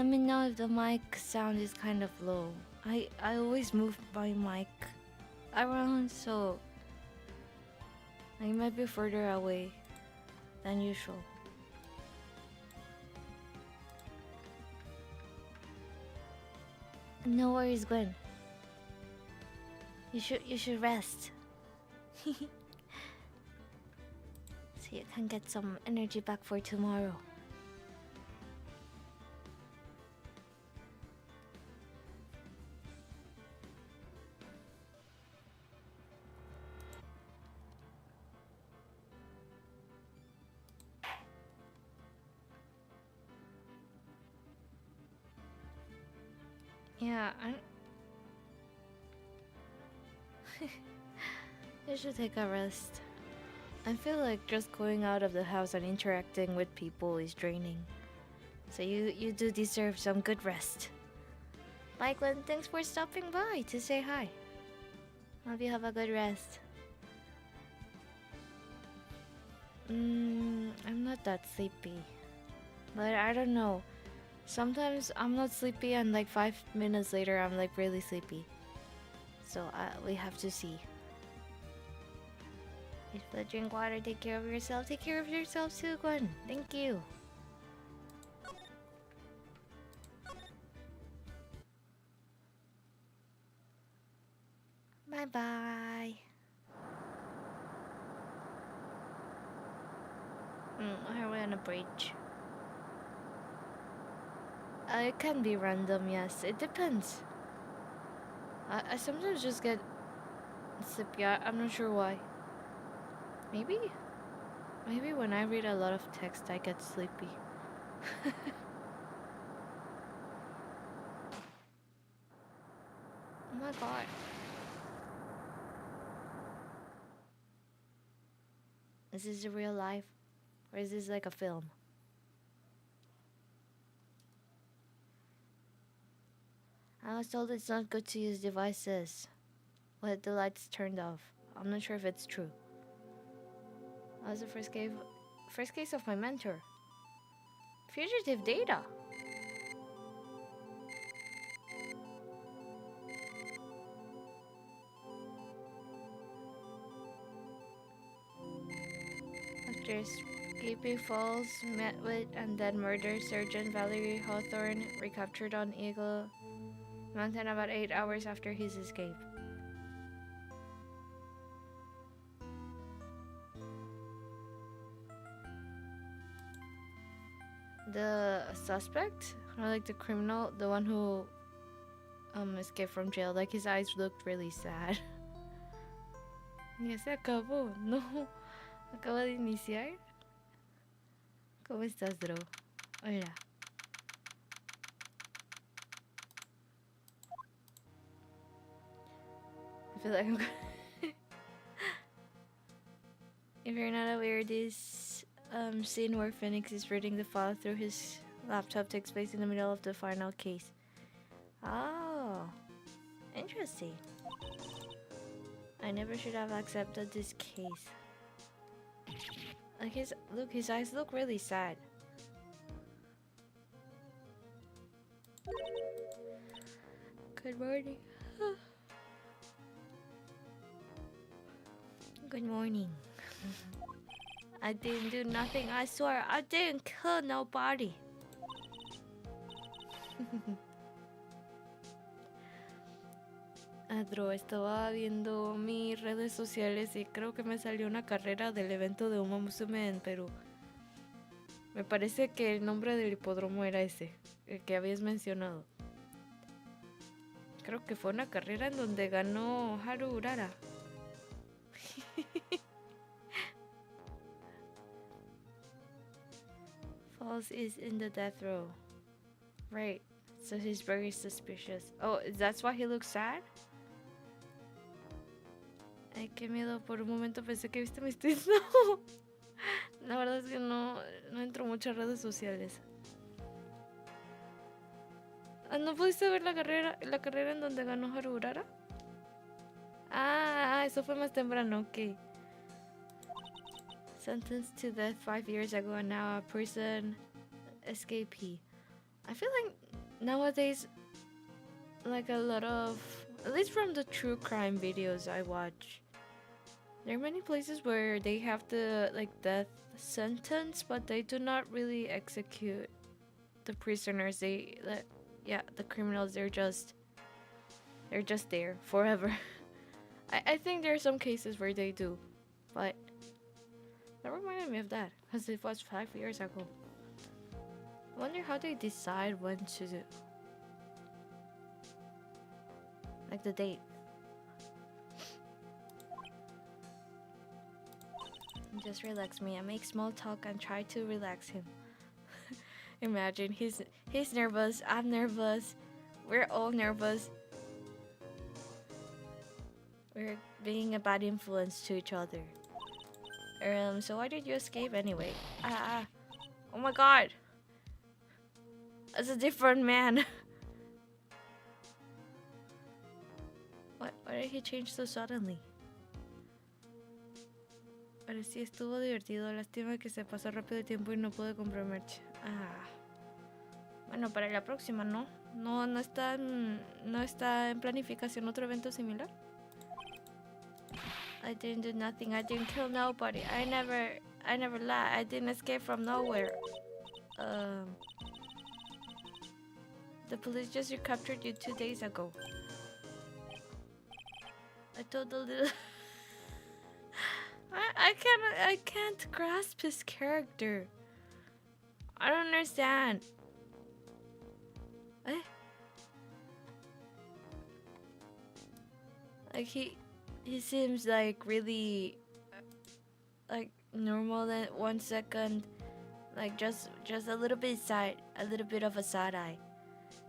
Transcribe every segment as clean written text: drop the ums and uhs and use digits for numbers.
Let me know if the mic sound is kind of low. I always move my mic around, so I might be further away than usual. No worries, Gwen. You should rest. So you can get some energy back for tomorrow. Yeah, I should take a rest. I feel like just going out of the house and interacting with people is draining. So you do deserve some good rest. Bye, Glenn. Thanks for stopping by to say hi. Hope you have a good rest. I'm not that sleepy. But I don't know. Sometimes I'm not sleepy and like 5 minutes later I'm like really sleepy. So we have to see. If you drink water, take care of yourself. Take care of yourself too, Gwen. Thank you. Bye bye. Are we on a bridge? It can be random, yes. It depends. I sometimes just get sleepy. I'm not sure why. Maybe when I read a lot of text, I get sleepy. Oh my god. Is this real life? Or is this like a film? I was told it's not good to use devices with the lights turned off. I'm not sure if it's true. That was the first case of my mentor. Fugitive data. After escaping Falls, met with and then murdered Sergeant Valerie Hawthorne, recaptured on Eagle Mountain about 8 hours after his escape. The suspect, or like the criminal, the one who escaped from jail, like his eyes looked really sad. Ya se acabó, no. Acaba de iniciar. ¿Cómo estás, Dro? Hola. I feel like I'm If you're not aware, this scene where Phoenix is reading the file through his laptop takes place in the middle of the final case. Oh, interesting. I never should have accepted this case. Like his eyes look really sad. Good morning. Good morning. I didn't do nothing, I swear. I didn't kill nobody. Adro, estaba viendo mis redes sociales y creo que me salió una carrera del evento de Uma Musume en Perú. Me parece que el nombre del hipódromo era ese, el que habías mencionado. Creo que fue una carrera en donde ganó Haru Urara. Falls is in the death row. Right, so he's very suspicious. Oh, that's why he looks sad? Ay, qué miedo, por un momento pensé que viste mis tweets. No, la verdad es que no entro mucho a redes sociales. ¿No pudiste ver la carrera en donde ganó Haru Urara? Ah, eso fue más temprano, ok. Sentenced to death 5 years ago and now a prison escapee. I feel like nowadays, like a lot of, at least from the true crime videos I watch, there are many places where they have the like death sentence, but they do not really execute the prisoners. Yeah, the criminals. They're just there forever. I think there are some cases where they do, but that reminded me of that because it was 5 years ago. I wonder how they decide when to do, like the date. Just relax me. I make small talk and try to relax him. Imagine he's nervous. I'm nervous. We're all nervous. We're being a bad influence to each other. So why did you escape anyway? Oh my god. That's a different man. Why did he change so suddenly? Pero sí estuvo divertido. Lástima que se pasó rápido el tiempo y no pude comprar merch. Bueno, para la próxima, ¿no? No está en planificación otro evento similar. I didn't do nothing. I didn't kill nobody. I never lied. I didn't escape from nowhere. The police just recaptured you 2 days ago. I told the little... I can't grasp his character. I don't understand. Like he seems like really like normal in 1 second, like just a little bit of a side eye,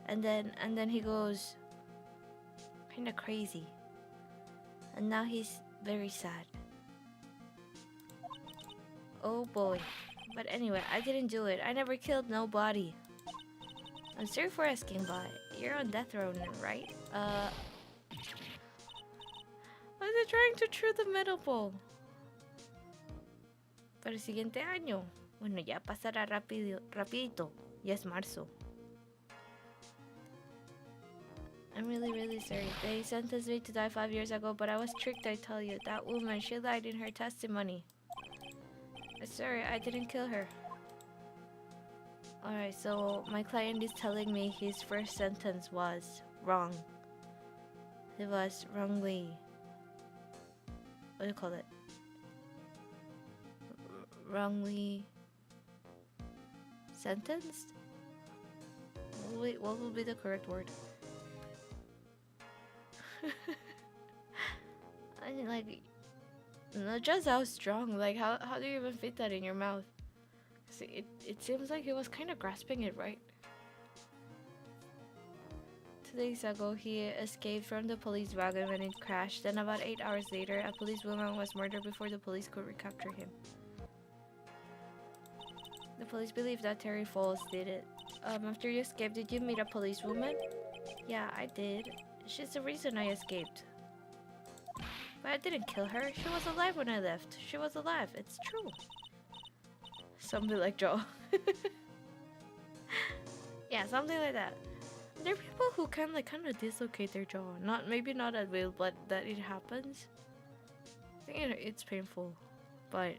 and then he goes kind of crazy, and now he's very sad. Oh boy. But anyway, I didn't do it. I never killed nobody. I'm sorry for asking, but you're on death row, right? Why is it trying to chew the metal ball? Para el siguiente año. Bueno, ya pasará rapidito. Ya es marzo. I'm really sorry. They sentenced me to die 5 years ago, but I was tricked, I tell you. That woman, she lied in her testimony. Sorry, I didn't kill her. Alright, so my client is telling me his first sentence was wrong. It was wrongly... What do you call it? Wrongly... sentenced? Wait, what would be the correct word? I mean, like... Not just how strong, like how do you even fit that in your mouth? See, it seems like he was kind of grasping it, right? 2 days ago, he escaped from the police wagon when it crashed. Then about 8 hours later, a policewoman was murdered before the police could recapture him. The police believe that Terry Falls did it. After you escaped, did you meet a policewoman? Yeah, I did. She's the reason I escaped. But I didn't kill her. She was alive when I left. She was alive. It's true. Something like Joe. Yeah, something like that. There are people who can like kind of dislocate their jaw. Maybe not at will, but that it happens. I think it's painful. But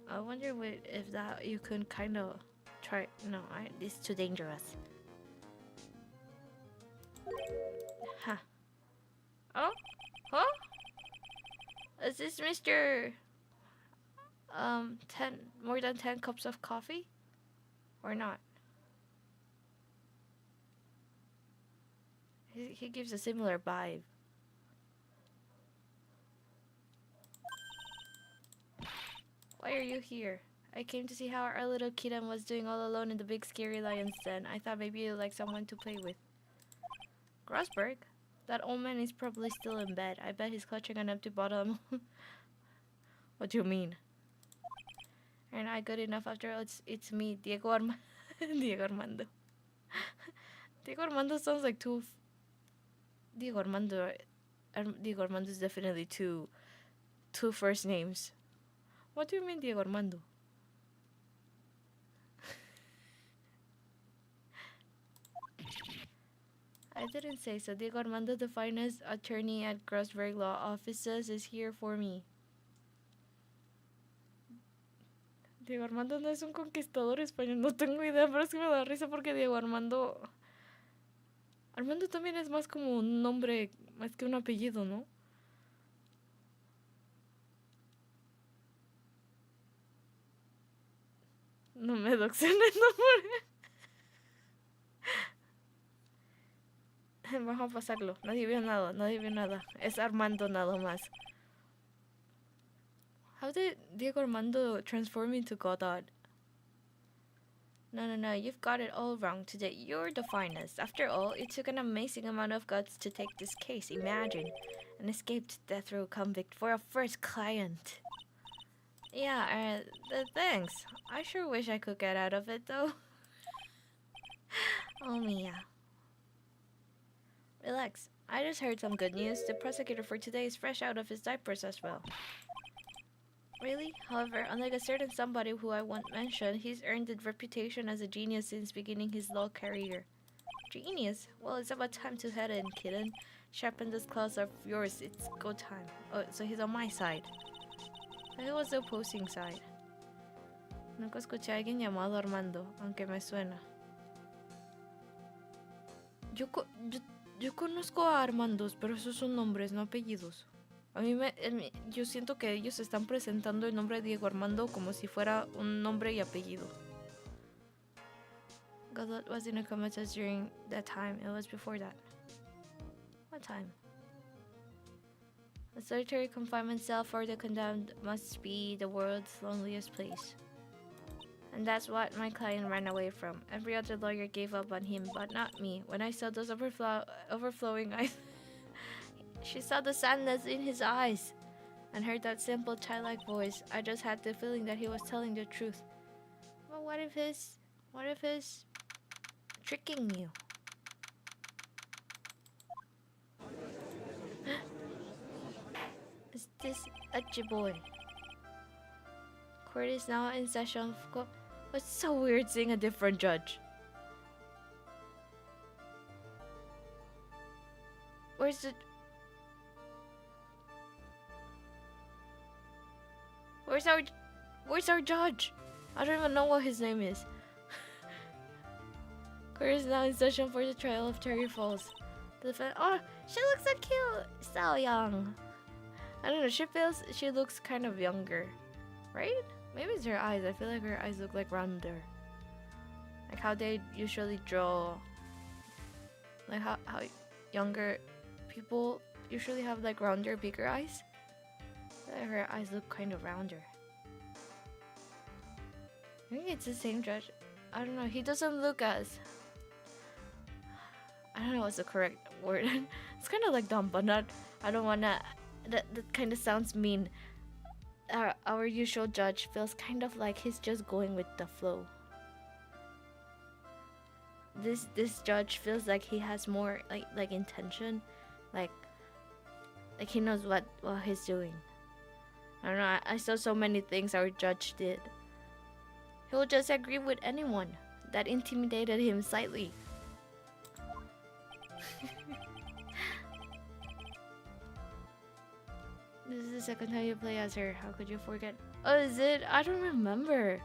I wonder if that you can kind of try. No, it's too dangerous. Huh. Oh? Huh? Is this Mr. More than 10 cups of coffee? Or not? He gives a similar vibe. Why are you here? I came to see how our little kitten was doing all alone in the big scary lion's den. I thought maybe you'd like someone to play with. Grossberg? That old man is probably still in bed. I bet he's clutching an empty bottle. What do you mean? And I good enough after all, it's me, Diego Armando. Diego Armando. Diego Armando sounds like two... Diego Armando is definitely two first names. What do you mean, Diego Armando? I didn't say so. Diego Armando, the finest attorney at Grossberg Law Offices, is here for me. Diego Armando no es un conquistador español, no tengo idea, pero es que me da risa porque Diego Armando... Armando también es más como un nombre, más que un apellido, ¿no? No me doxen el nombre. Vamos a pasarlo. Nadie vio nada. Es Armando nada más. How did Diego Armando transform into Godot? No, you've got it all wrong today. You're the finest. After all, it took an amazing amount of guts to take this case. Imagine, an escaped death row convict for a first client. Yeah, thanks. I sure wish I could get out of it, though. Oh, Mia. Relax. I just heard some good news. The prosecutor for today is fresh out of his diapers as well. Really? However, unlike a certain somebody who I won't mention, he's earned a reputation as a genius since beginning his law career. Genius? Well, it's about time to head in, kitten. Sharpen those claws of yours. It's go time. Oh, so he's on my side. He was the opposing side. Nunca escuché a alguien llamado Armando, aunque me suena. Yo conozco a Armandos, pero esos son nombres, no apellidos. Yo siento que ellos están presentando el nombre de Diego Armando como si fuera un nombre y apellido. Godot was in a comatose during that time. It was before that. What time? A solitary confinement cell for the condemned must be the world's loneliest place. And that's what my client ran away from. Every other lawyer gave up on him, but not me. When I saw those overflowing eyes, she saw the sadness in his eyes and heard that simple childlike voice. I just had the feeling that he was telling the truth. But what if he's tricking you? Is this a boy? Court is now in session. It's so weird seeing a different judge. Where's our judge? I don't even know what his name is. Court is now in session for the trial of Terry Falls. The defense. Oh, she looks so cute, so young. I don't know. She looks kind of younger, right? Maybe it's her eyes. I feel like her eyes look like rounder. Like how they usually draw. Like how younger people usually have like rounder, bigger eyes. Her eyes look kind of rounder. I think it's the same judge. I don't know. He doesn't look as... I don't know what's the correct word. It's kind of like dumb, but not... I don't wanna... That kind of sounds mean. Our usual judge feels kind of like he's just going with the flow. This judge feels like he has more like intention, like he knows what he's doing. I don't know. I saw so many things our judge did. He'll just agree with anyone. That intimidated him slightly. This is the second time you play as her. How could you forget? Oh, is it? I don't remember.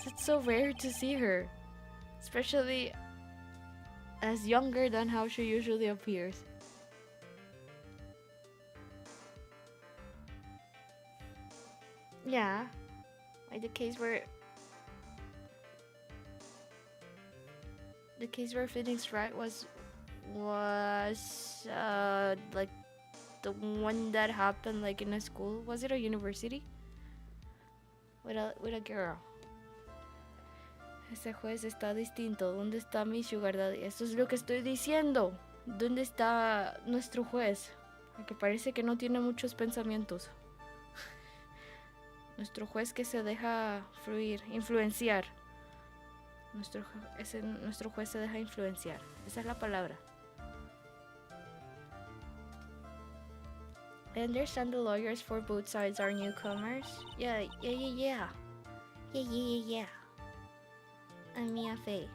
It's so rare to see her. Especially as younger than how she usually appears. Yeah. Like the case where Phoenix Wright was like the one that happened like in a school. Was it a university? With a girl. Ese juez está distinto. ¿Dónde está mi sugar daddy? Eso es lo que estoy diciendo. ¿Dónde está nuestro juez? Que parece que no tiene muchos pensamientos. Nuestro juez que se deja fluir, influenciar. Nuestro juez se deja influenciar. Esa es la palabra. I understand the lawyers for both sides are newcomers. Yeah. I'm Mia Fey.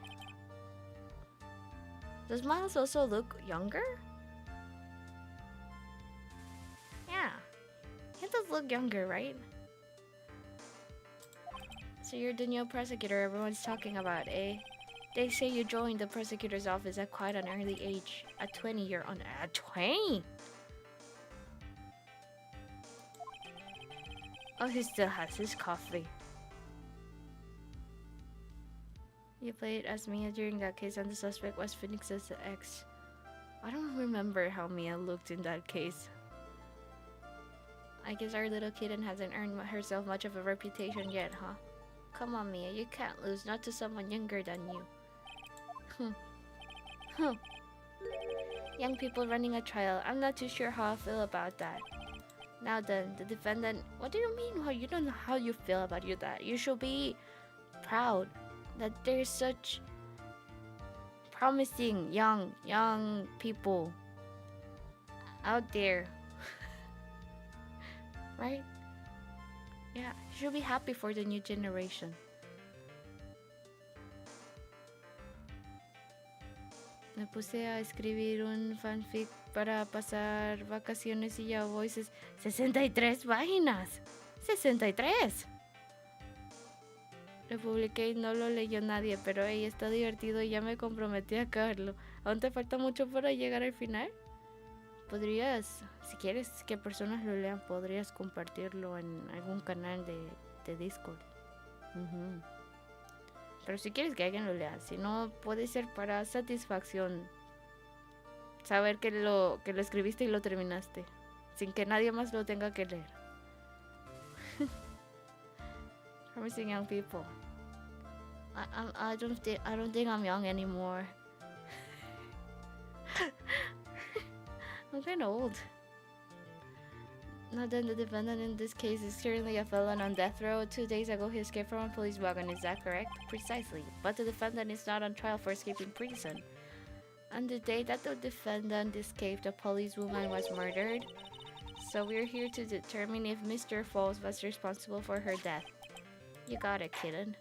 Does Miles also look younger? Yeah, he does look younger, right? So you're the new prosecutor everyone's talking about, eh? They say you joined the prosecutor's office at quite an early age. At 20, you're on. At 20? Oh, he still has his coffee. You played as Mia during that case, and the suspect was Phoenix's ex. I don't remember how Mia looked in that case. I guess our little kitten hasn't earned herself much of a reputation yet, huh? Come on, Mia, you can't lose, not to someone younger than you. Young people running a trial, I'm not too sure how I feel about that. Now then, the defendant... What do you mean? You don't know how you feel about that? You should be proud that there's such promising young people out there. Right? Yeah, you should be happy for the new generation. Me puse a escribir un fanfic para pasar vacaciones y ya voy 63 páginas. 63. Lo publiqué y no lo leyó nadie, pero hey, está divertido y ya me comprometí a acabarlo. ¿Aún te falta mucho para llegar al final? Podrías, si quieres que personas lo lean, podrías compartirlo en algún canal de Discord. Pero si quieres que alguien lo lea, si no, puede ser para satisfacción. Saber que lo escribiste y lo terminaste, sin que nadie más lo tenga que leer. Promising young people. I don't think I'm young anymore. I'm kind of old. Now then, the defendant in this case is currently a felon on death row. 2 days ago, he escaped from a police wagon. Is that correct? Precisely. But the defendant is not on trial for escaping prison. On the day that the defendant escaped, a policewoman was murdered. So we're here to determine if Mr. Falls was responsible for her death. You got it, kitten.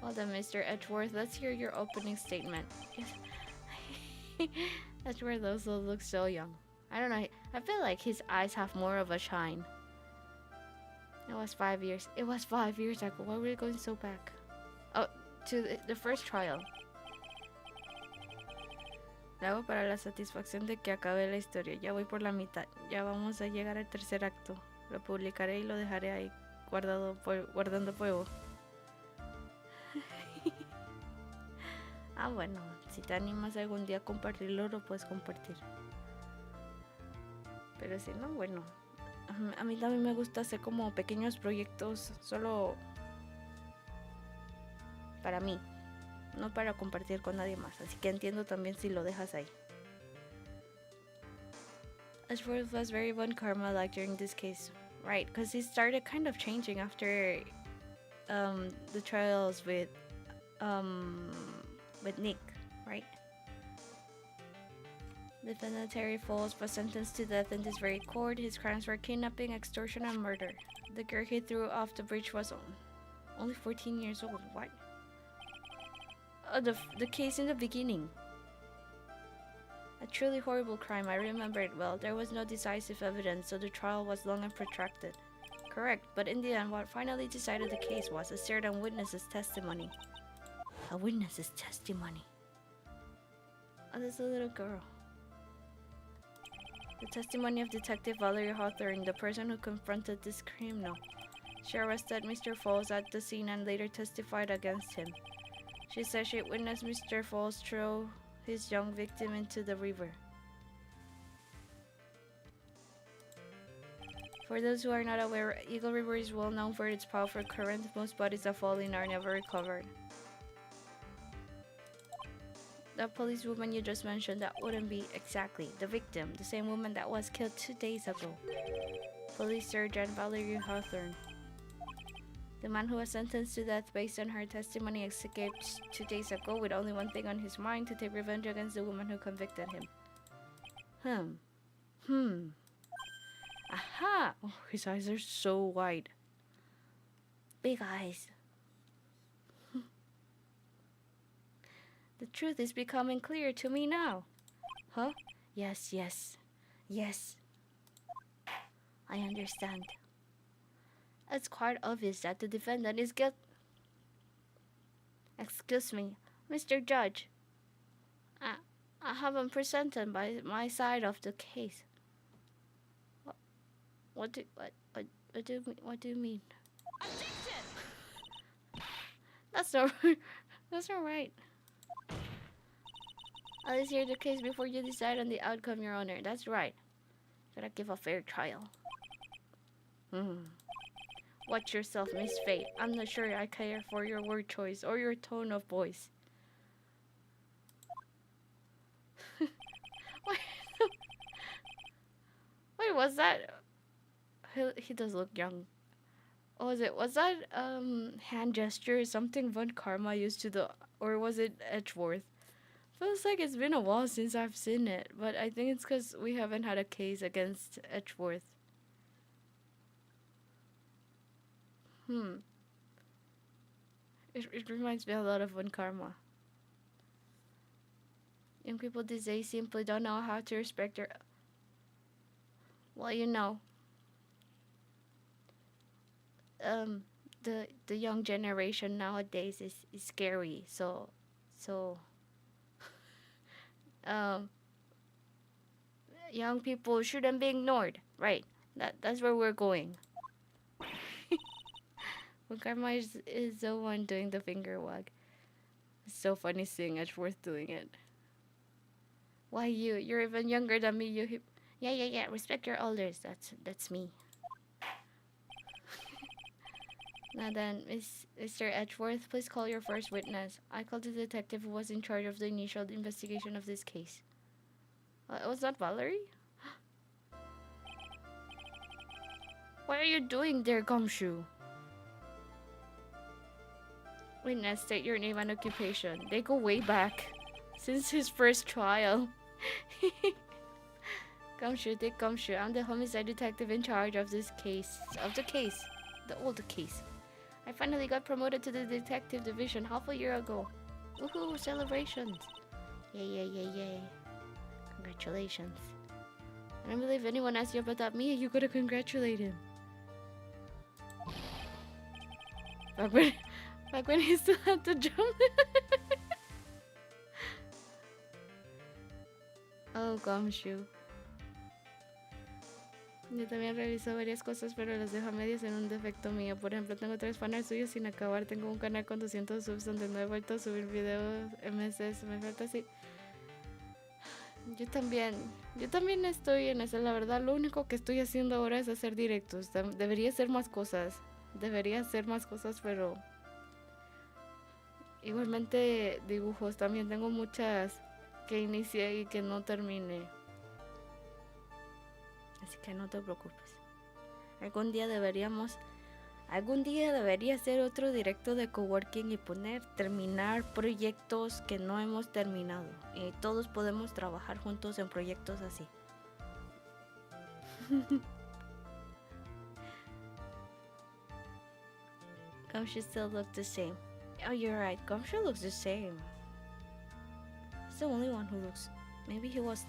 Well then, Mr. Edgeworth, let's hear your opening statement. Edgeworth also looks so young. I don't know, I feel like his eyes have more of a shine. It was 5 years. It was 5 years ago. Why were we going so back? Oh, to the first trial. Lo hago para la satisfacción de que acabe la historia. Ya voy por la mitad. Ya vamos a llegar al tercer acto. Lo publicaré y lo dejaré ahí guardando fuego. Ah, bueno, si te animas algún día a compartirlo, lo puedes compartir. Pero si no, bueno, a mí también me gusta hacer como pequeños proyectos solo para mí, no para compartir con nadie más. Así que entiendo también si lo dejas ahí. Ashworth was very Von Karma-like during this case. Right, because he started kind of changing after the trials with Nick, right? Defendant Terry Falls was sentenced to death in this very court. His crimes were kidnapping, extortion, and murder. The girl he threw off the bridge was only 14 years old. What? The case in the beginning. A truly horrible crime. I remember it well. There was no decisive evidence, so the trial was long and protracted. Correct, but in the end, what finally decided the case was a certain witness's testimony. A witness's testimony. Oh, there's a little girl. The testimony of Detective Valerie Hawthorne, the person who confronted this criminal. She arrested Mr. Falls at the scene and later testified against him. She said she witnessed Mr. Falls throw his young victim into the river. For those who are not aware, Eagle River is well known for its powerful current. Most bodies that fall in are never recovered. The policewoman you just mentioned, that wouldn't be exactly the victim, the same woman that was killed 2 days ago. Police Sergeant Valerie Hawthorne. The man who was sentenced to death based on her testimony escaped 2 days ago with only one thing on his mind: to take revenge against the woman who convicted him. Aha! Oh, his eyes are so wide. Big eyes. The truth is becoming clear to me now. Huh? Yes, yes. Yes. I understand. It's quite obvious that the defendant is guilty. Excuse me, Mr. Judge. I, I haven't presented my side of the case. What do you mean? Objection! That's not that's not right. At least hear the case before you decide on the outcome, Your Honor. That's right. Gotta give a fair trial. Watch yourself, Miss Fate. I'm not sure I care for your word choice or your tone of voice. Wait, was that? He does look young. Was that hand gesture something Von Karma used to the, or was it Edgeworth? Feels like it's been a while since I've seen it, but I think it's because we haven't had a case against Edgeworth. It reminds me a lot of Von Karma. Young people these days simply don't know how to respect their... Well, you know. The young generation nowadays is scary, so young people shouldn't be ignored, right? That's where we're going. When Karma is the one doing the finger wag. It's so funny seeing Edgeworth doing it. Why you're even younger than me, you yeah, respect your elders. That's me. Now then, Mr. Edgeworth, please call your first witness. I called the detective who was in charge of the initial investigation of this case. Was that Valerie? What are you doing there, Gumshoe? Witness, state your name and occupation. They go way back. Since his first trial. Gumshoe, Dick Gumshoe. I'm the homicide detective in charge of this case. The old case. I finally got promoted to the detective division half a year ago. Woohoo, celebrations. Yay. Congratulations. I don't believe anyone asked you about that. Mia, you gotta congratulate him. Back when he still had to jump. Oh, Gumshoe. Yo también realizo varias cosas, pero las dejo a medias en un defecto mío. Por ejemplo, tengo 3 fanarts suyos sin acabar. Tengo un canal con 200 subs donde no he vuelto a subir videos MSS. Me falta así. Yo también estoy en eso. La verdad, lo único que estoy haciendo ahora es hacer directos. Debería hacer más cosas. Pero... Igualmente, dibujos. También tengo muchas que inicié y que no terminé. Así que no te preocupes. Algún día debería hacer otro directo de coworking y terminar proyectos que no hemos terminado. Y todos podemos trabajar juntos en proyectos así. Gumshoe still look the same. Oh, you're right. Gumshoe looks the same. He's the only one who looks... Maybe he was...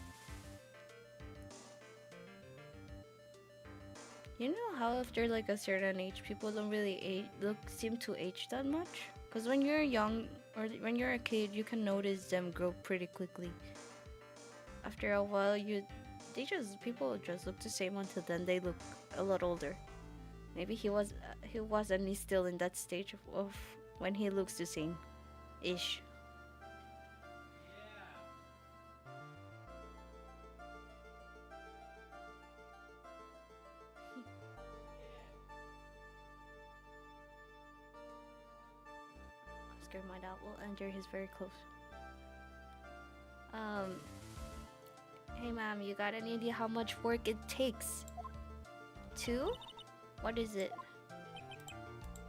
You know how after like a certain age, people don't really seem to age that much? Because when you're young or when you're a kid, you can notice them grow pretty quickly. After a while, people just look the same until then they look a lot older. Maybe he wasn't he's still in that stage of when he looks the same-ish. Oscar Maidal will enter. He's very close. Hey ma'am, you got any idea how much work it takes to... What is it?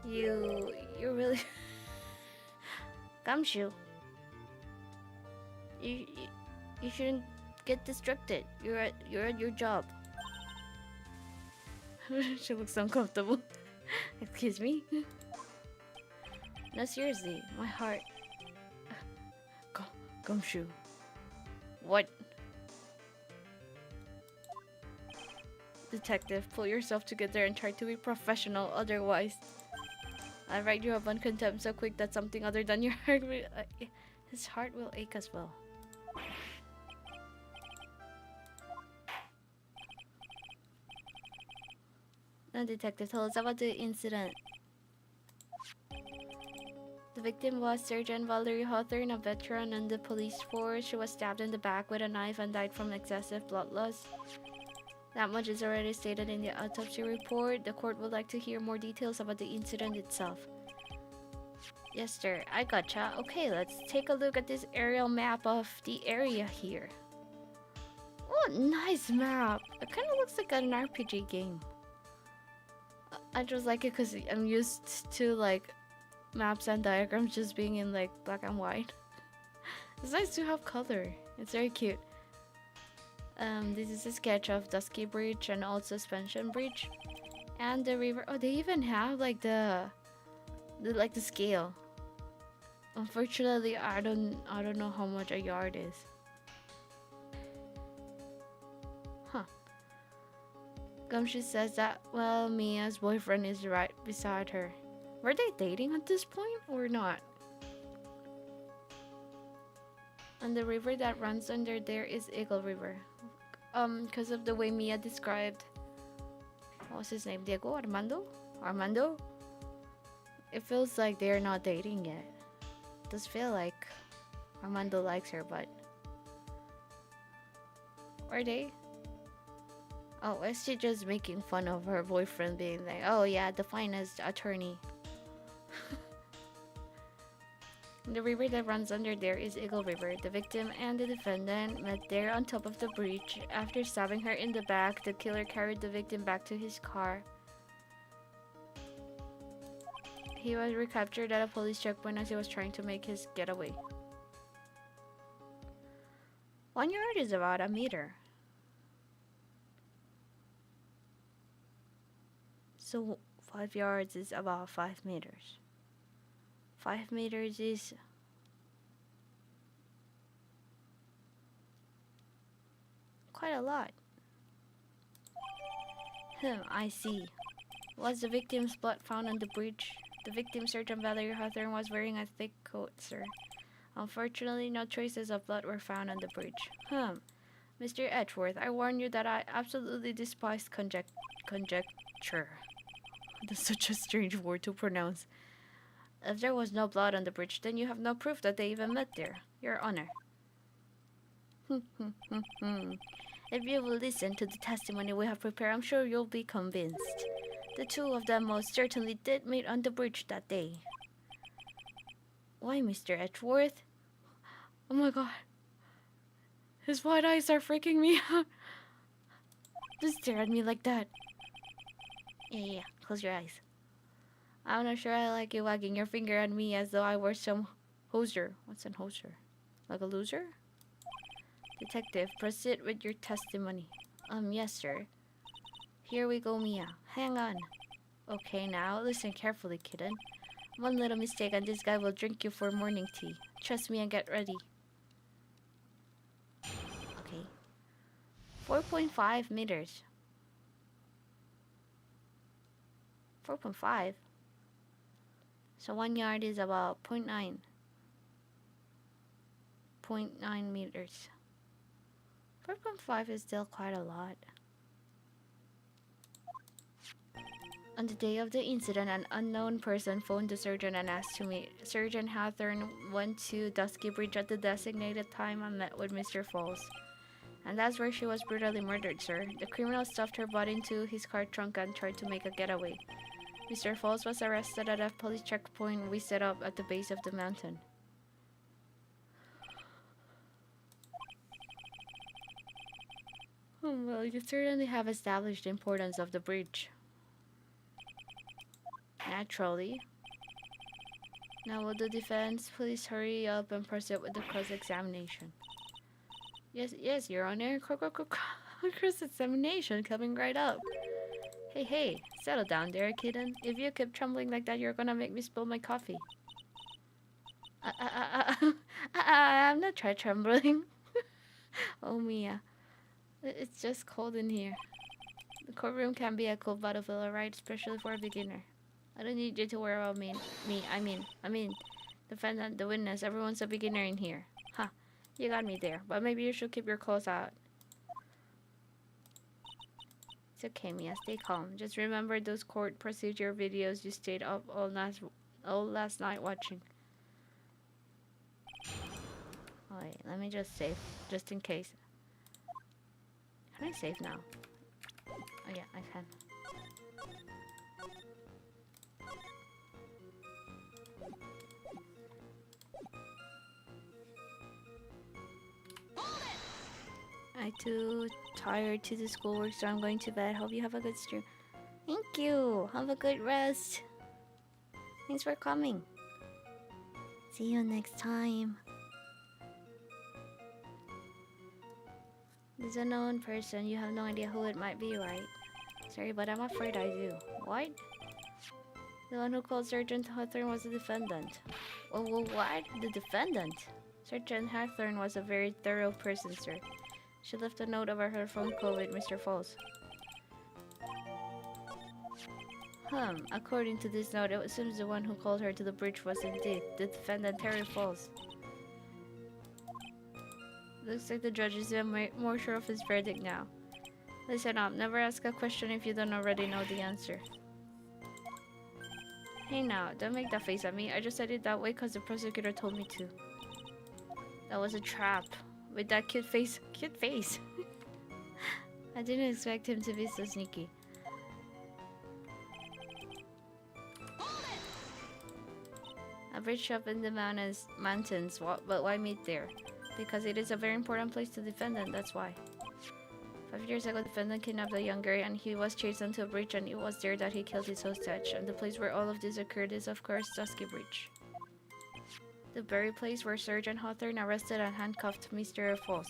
You really... Gumshoe. You shouldn't get distracted. You're at your job. She looks uncomfortable. Excuse me? No, seriously, my heart... Gumshoe. What? Detective, pull yourself together and try to be professional, otherwise I'll write you up on contempt so quick that something other than your heart will, his heart will ache as well. Now, detective, tell us about the incident. The victim was Sergeant Valerie Hawthorne, a veteran on the police force. She was stabbed in the back with a knife and died from excessive blood loss. That much is already stated in the autopsy report. The court would like to hear more details about the incident itself. Yes, sir. I gotcha. Okay, let's take a look at this aerial map of the area here. Oh, nice map. It kind of looks like an RPG game. I just like it because I'm used to like maps and diagrams just being in like black and white. It's nice to have color. It's very cute. This is a sketch of Dusky Bridge and Old Suspension Bridge, and the river. Oh, they even have like the scale. Unfortunately, I don't know how much a yard is. Huh. Gumshoe says that, well, Mia's boyfriend is right beside her. Were they dating at this point or not? And the river that runs under there is Eagle River. Because of the way Mia described, what was his name? Diego? Armando? It feels like they're not dating yet. It does feel like Armando likes her, but are they? Oh, is she just making fun of her boyfriend being like, oh yeah, the finest attorney? The river that runs under there is Eagle River. The victim and the defendant met there on top of the bridge. After stabbing her in the back, the killer carried the victim back to his car. He was recaptured at a police checkpoint as he was trying to make his getaway. 1 yard is about a meter. So 5 yards is about 5 meters. 5 meters is quite a lot. I see. Was the victim's blood found on the bridge? The victim, Sergeant Valerie Hawthorne, was wearing a thick coat, sir. Unfortunately, no traces of blood were found on the bridge. Mr. Edgeworth, I warn you that I absolutely despise conjecture. That's such a strange word to pronounce. If there was no blood on the bridge, then you have no proof that they even met there, Your Honor. If you will listen to the testimony we have prepared, I'm sure you'll be convinced. The two of them most certainly did meet on the bridge that day. Why, Mr. Edgeworth? Oh my god. His wide eyes are freaking me out. Don't stare at me like that. Yeah, close your eyes. I'm not sure I like you wagging your finger at me as though I were some hoser. What's an hoser? Like a loser? Detective, proceed with your testimony. Yes, sir. Here we go, Mia. Hang on. Okay, now, listen carefully, kitten. One little mistake and this guy will drink you for morning tea. Trust me and get ready. Okay. 4.5 meters. 4.5? So 1 yard is about 0.9 meters. 4.5 is still quite a lot. On the day of the incident, an unknown person phoned the surgeon and asked to meet. Surgeon Hawthorne went to Dusky Bridge at the designated time and met with Mr. Falls. And that's where she was brutally murdered, sir. The criminal stuffed her body into his car trunk and tried to make a getaway. Mr. Falls was arrested at a police checkpoint we set up at the base of the mountain. Well, you certainly have established the importance of the bridge. Naturally. Now will the defense please hurry up and proceed with the cross-examination? Yes, Your Honor. Cross-examination coming right up. Hey, settle down there, kitten. If you keep trembling like that, you're gonna make me spill my coffee. I'm not try trembling. Oh Mia, it's just cold in here. The courtroom can be a cold battlefield, alright, especially for a beginner. I don't need you to worry about me. Defendant, the witness, everyone's a beginner in here. Huh, you got me there, but maybe you should keep your clothes out. It's okay, Mia, stay calm. Just remember those court procedure videos you stayed up all last night watching. Alright, let me just save, just in case. Can I save now? Oh yeah, I can. I'm too tired to do schoolwork, so I'm going to bed. Hope you have a good stream. Thank you. Have a good rest. Thanks for coming. See you next time. There's a known person. You have no idea who it might be, right? Sorry, but I'm afraid I do. What? The one who called Sergeant Hawthorne was the defendant. Well, what? The defendant? Sergeant Hawthorne was a very thorough person, sir. She left a note about her phone call with Mr. Falls. According to this note, it seems the one who called her to the bridge was indeed the defendant, Terry Falls. Looks like the judge is even more sure of his verdict now. Listen up, never ask a question if you don't already know the answer. Hey now, don't make that face at me. I just said it that way because the prosecutor told me to. That was a trap. With that cute face. Cute face! I didn't expect him to be so sneaky. A bridge up in the mountains, but why meet there? Because it is a very important place to defend, and that's why. 5 years ago, the defendant kidnapped a young girl, and he was chased onto a bridge, and it was there that he killed his hostage. And the place where all of this occurred is, of course, Dusky Bridge. The very place where Sergeant Hawthorne arrested and handcuffed Mr. Falls.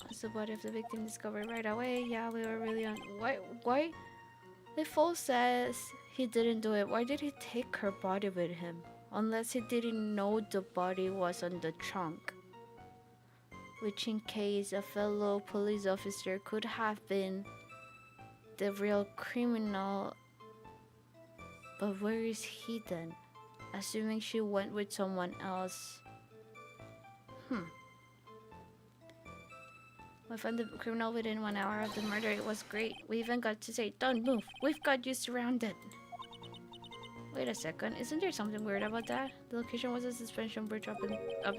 Was the body of the victim discovered right away? Yeah, we were really on. Why? If Falls says he didn't do it, why did he take her body with him? Unless he didn't know the body was on the trunk. Which, in case a fellow police officer could have been the real criminal. But where is he then? Assuming she went with someone else. We found the criminal within 1 hour of the murder. It was great. We even got to say, "Don't move. We've got you surrounded." Wait a second. Isn't there something weird about that? The location was a suspension bridge up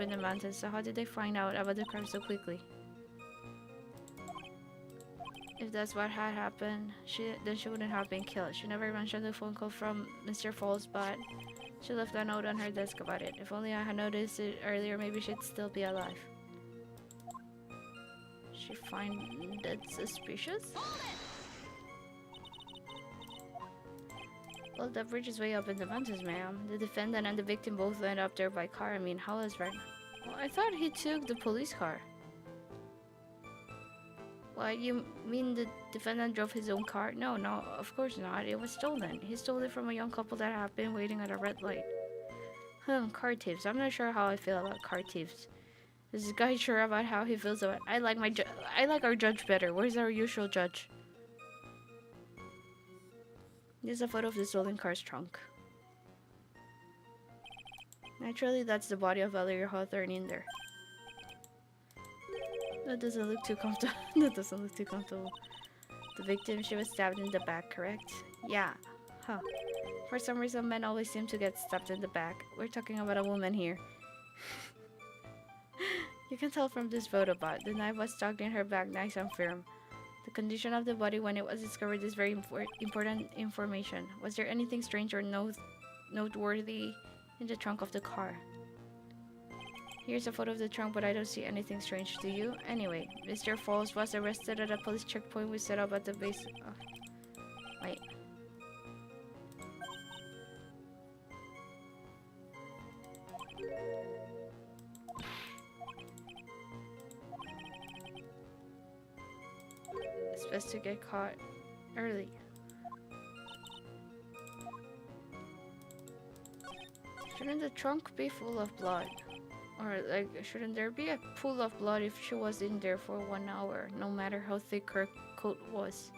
in the mountains. So how did they find out about the crime so quickly? If that's what had happened, then she wouldn't have been killed. She never mentioned the phone call from Mr. Falls, but she left a note on her desk about it. If only I had noticed it earlier, maybe she'd still be alive. She find that suspicious? Well, the bridge is way up in the mountains, ma'am. The defendant and the victim both went up there by car. I mean, how is Wright? Well, I thought he took the police car. What, you mean the defendant drove his own car? No, of course not. It was stolen. He stole it from a young couple that had been waiting at a red light. Car thieves. I'm not sure how I feel about car thieves. Is this guy sure about how he feels about it? I like our judge better. Where's our usual judge? Here's a photo of the stolen car's trunk. Naturally, that's the body of Valerie Hawthorne in there. That doesn't look too comfortable. That doesn't look too comfortable. The victim, she was stabbed in the back, correct? Yeah. Huh. For some reason, men always seem to get stabbed in the back. We're talking about a woman here. You can tell from this photo, but the knife was stuck in her back, nice and firm. The condition of the body when it was discovered is very important information. Was there anything strange or noteworthy in the trunk of the car? Here's a photo of the trunk, but I don't see anything strange. Do you? Anyway, Mr. Falls was arrested at a police checkpoint we set up at the base. Wait. It's best to get caught early. Shouldn't the trunk be full of blood? Or, like, shouldn't there be a pool of blood if she was in there for 1 hour, no matter how thick her coat was?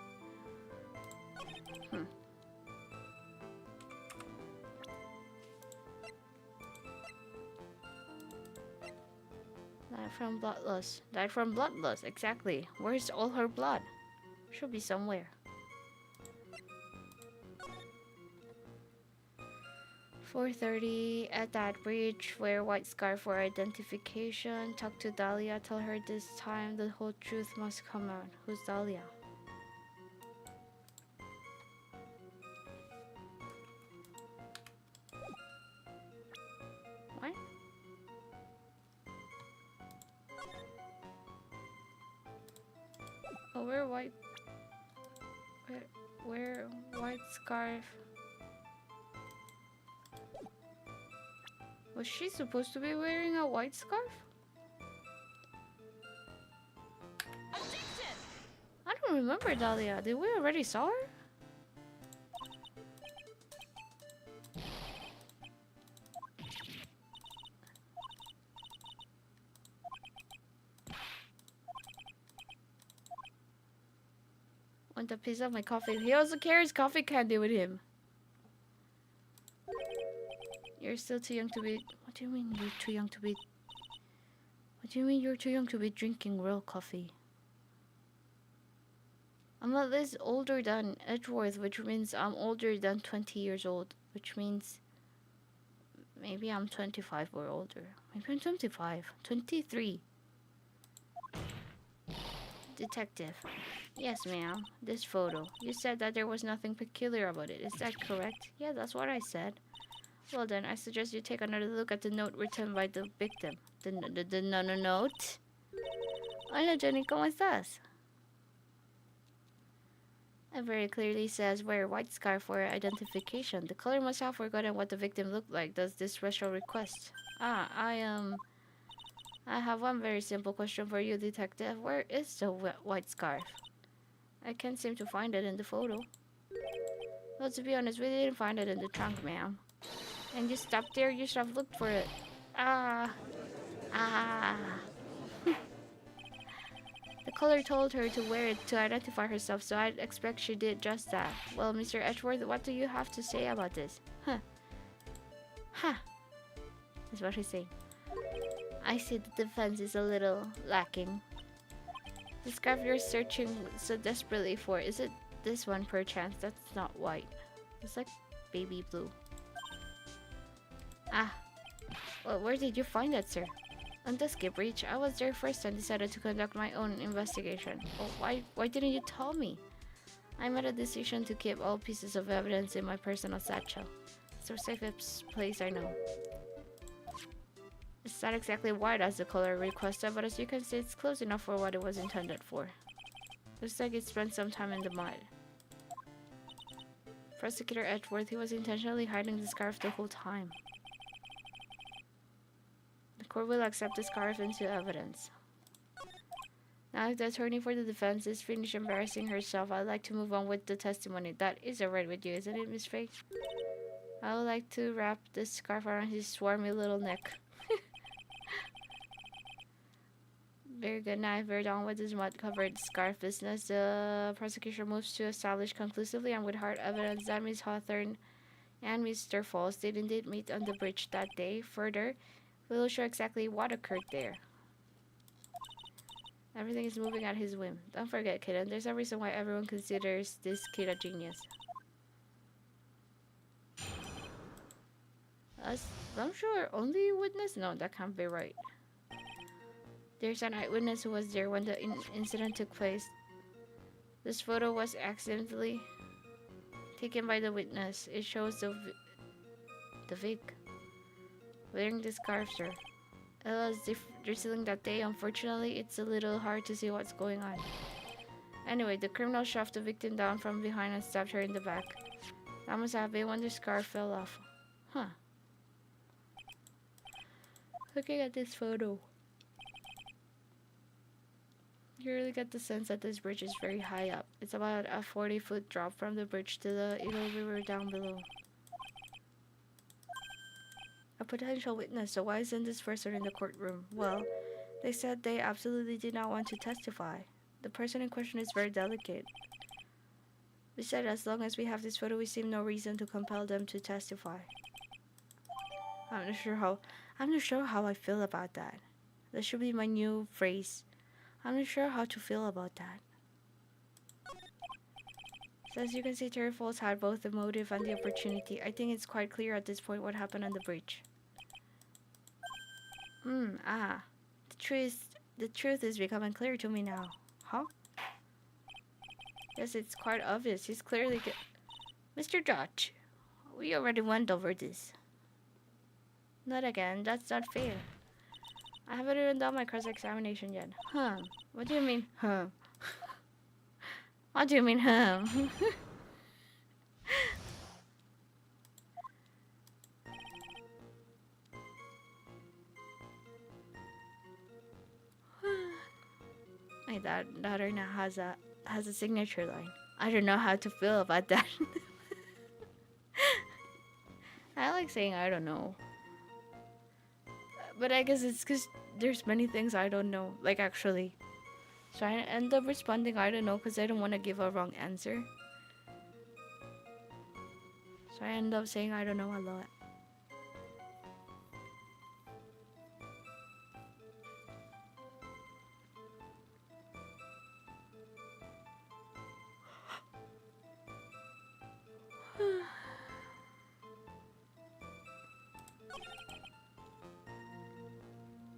Died from blood loss. Died from blood loss, exactly. Where's all her blood? Should be somewhere. 4:30 at that bridge. Wear white scarf for identification. Talk to Dahlia. Tell her this time the whole truth must come out. Who's Dahlia? What? Oh, wear white. Wear white scarf. Was she supposed to be wearing a white scarf? I don't remember Dahlia. Did we already saw her? Want a piece of my coffee? He also carries coffee candy with him. You're still too young to be... What do you mean you're too young to be... What do you mean you're too young to be drinking real coffee? I'm at least older than Edgeworth, which means I'm older than 20 years old. Which means... Maybe I'm 25 or older. Maybe I'm 25. 23. Detective. Yes, ma'am. This photo. You said that there was nothing peculiar about it. Is that correct? Yeah, that's what I said. Well then, I suggest you take another look at the note written by the victim. The note? Hola, Jenny, ¿cómo estás? It very clearly says wear a white scarf for identification. The color must have forgotten what the victim looked like. Does this special request? I have one very simple question for you, detective. Where is the white scarf? I can't seem to find it in the photo. Well, to be honest, we didn't find it in the trunk, ma'am. And you stopped there, you should have looked for it. The color told her to wear it to identify herself, so I'd expect she did just that. Well, Mr. Edgeworth, what do you have to say about this? That's what he's saying. I see the defense is a little lacking. The scarf you're searching so desperately for, is it this one perchance? That's not white. It's like baby blue. Well, where did you find that, sir? On the skip breach. I was there first and decided to conduct my own investigation. Oh, why didn't you tell me? I made a decision to keep all pieces of evidence in my personal satchel. It's the safest place I know. It's not exactly white as the color requested, but as you can see, it's close enough for what it was intended for. Looks like it spent some time in the mud. Prosecutor Edgeworth, he was intentionally hiding the scarf the whole time. The court will accept the scarf into evidence. Now, if the attorney for the defense is finished embarrassing herself, I'd like to move on with the testimony. That is alright with you, isn't it, Miss Faye? I would like to wrap this scarf around his swarmy little neck. Very good. Now, if we're done with this mud-covered scarf business, the prosecution moves to establish conclusively and with hard evidence that Miss Hawthorne and Mr. Falls did indeed meet on the bridge that day. Further, we will show exactly what occurred there. Everything is moving at his whim. Don't forget, kiddo, there's a reason why everyone considers this kid a genius. I'm sure only witness? No, that can't be right. There's an eyewitness who was there when the incident took place. This photo was accidentally taken by the witness. It shows the Vic wearing the scarf, sir. It was drizzling that day. Unfortunately, it's a little hard to see what's going on. Anyway, the criminal shoved the victim down from behind and stabbed her in the back. That must have been when the scarf fell off. Huh. Looking at this photo, you really get the sense that this bridge is very high up. It's about a 40-foot drop from the bridge to the Eagle River down below. a potential witness, so why isn't this person in the courtroom? Well, they said they absolutely did not want to testify. The person in question is very delicate. We said as long as we have this photo, we see no reason to compel them to testify. I'm not sure how I feel about that. That should be my new phrase. I'm not sure how to feel about that. So as you can see, Terry Falls had both the motive and the opportunity. I think it's quite clear at this point what happened on the bridge. The truth is becoming clear to me now. Huh? Yes, it's quite obvious. He's clearly Mr. Judge, we already went over this. Not again. That's not fair. I haven't even done my cross-examination yet. What do you mean, What do you mean, My daughter now has a signature line. I don't know how to feel about that. I like saying I don't know. But I guess it's because there's many things I don't know. Like, actually. So I end up responding I don't know because I don't want to give a wrong answer. So I end up saying I don't know a lot.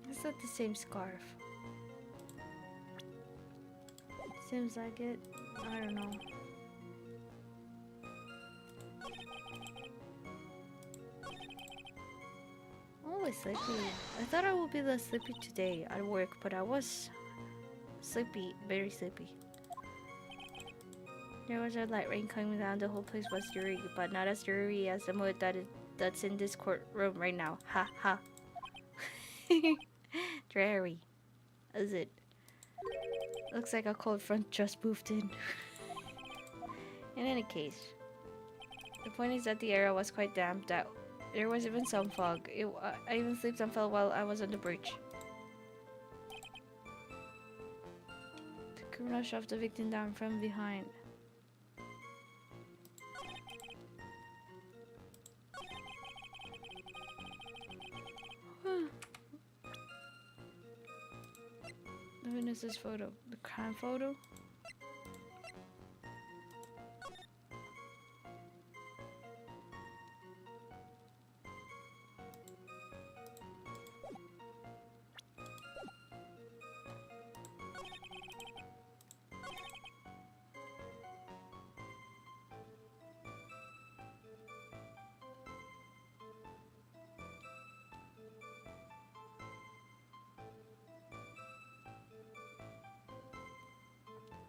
It's not the same scarf. Seems like it. I don't know. I'm always sleepy. I thought I would be less sleepy today at work, but I was sleepy, very sleepy. There was a light rain coming down. The whole place was dreary, but not as dreary as the mood that's in this courtroom right now. Ha ha. Dreary. Is it? Looks like a cold front just moved in. In any case, the point is that the area was quite damp, that there was even some fog. I even slipped and fell while I was on the bridge. The criminal shoved the victim down from behind. The witness's photo. The crime photo?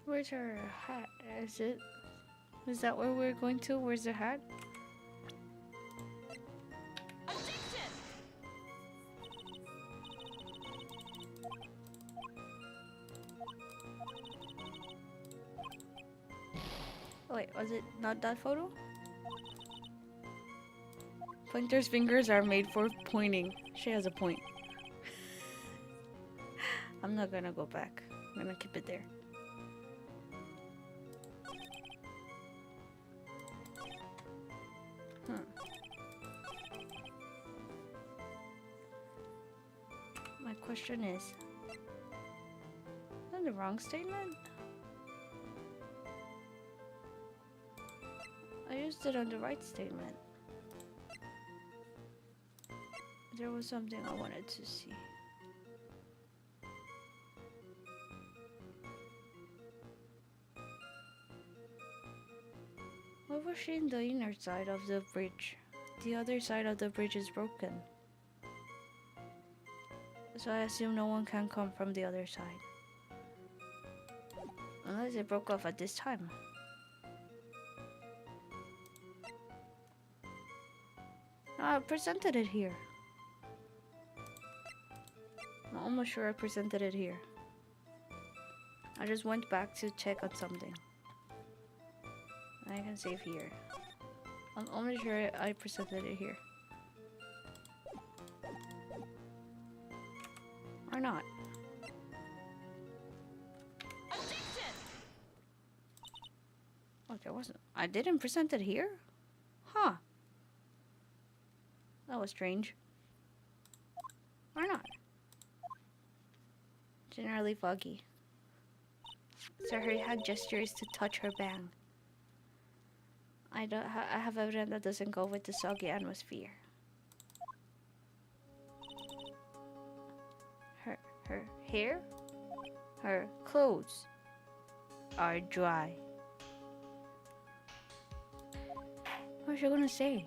Where's her hat? Is that where we're going to? Where's the hat? Oh, wait, was it not that photo? Pointer's fingers are made for pointing. She has a point. I'm not gonna go back. I'm gonna keep it there. My question is that the wrong statement? I used it on the right statement. There was something I wanted to see. Why was she in the inner side of the bridge? The other side of the bridge is broken. So I assume no one can come from the other side. Unless it broke off at this time. No, I presented it here. I'm almost sure I presented it here. I just went back to check on something. I can save here. I'm almost sure I presented it here. Or not. Oh, there wasn't. I didn't present it here? Huh. That was strange. Or not. Generally foggy. So her hand gesture is to touch her bang. I have evidence that doesn't go with the soggy atmosphere. Her hair, her clothes are dry. What's she gonna say?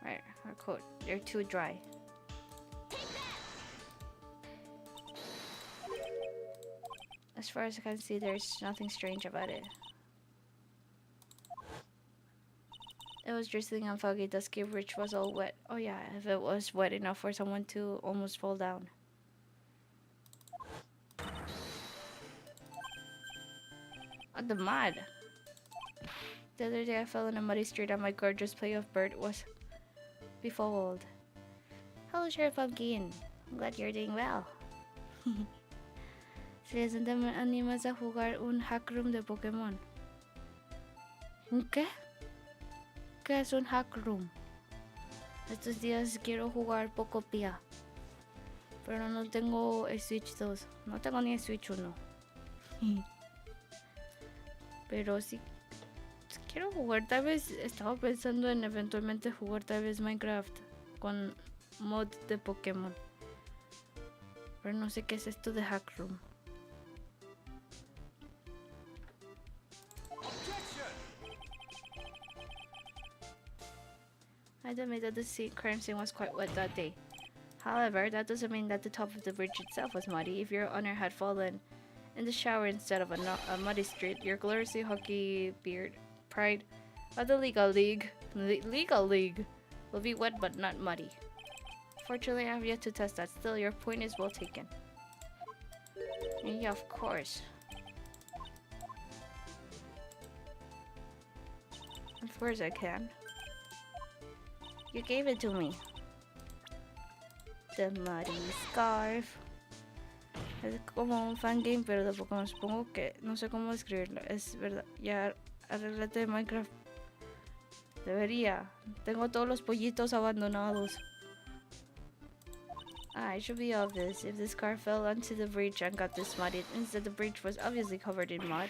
Right, her coat. They're too dry. As far as I can see, there's nothing strange about it. It was drizzling and foggy, dusky, which was all wet. Oh yeah, if it was wet enough for someone to almost fall down. Oh, the mud. The other day I fell in a muddy street and my gorgeous playoff bird was befouled. Hello, Sheriff Pumpkin. I'm glad you're doing well. ¿Se animas a jugar un hack room de Pokémon? ¿Qué? ¿Qué es un hack room? Estos días quiero jugar Pocopia. Pero no tengo el Switch 2. No tengo ni el Switch 1. Pero sí quiero jugar. Tal vez estaba pensando en eventualmente jugar tal vez Minecraft con mod de Pokémon. Pero no sé qué es esto de hack room. I admit that the crime scene was quite wet that day. However, that doesn't mean that the top of the bridge itself was muddy. If your honor had fallen in the shower instead of a muddy street, your gloriously hockey beard, pride of the legal league will be wet but not muddy. Fortunately, I have yet to test that. Still, your point is well taken. Yeah, of course. Of course I can. You gave it to me. The muddy scarf. Es como un fangame, pero de Pokémon. Supongo que no sé cómo describirlo. Es verdad. Ya arréglate de Minecraft. Debería. Tengo todos los pollitos abandonados. It should be obvious. If this car fell onto the bridge and got this muddy, it means that the bridge was obviously covered in mud.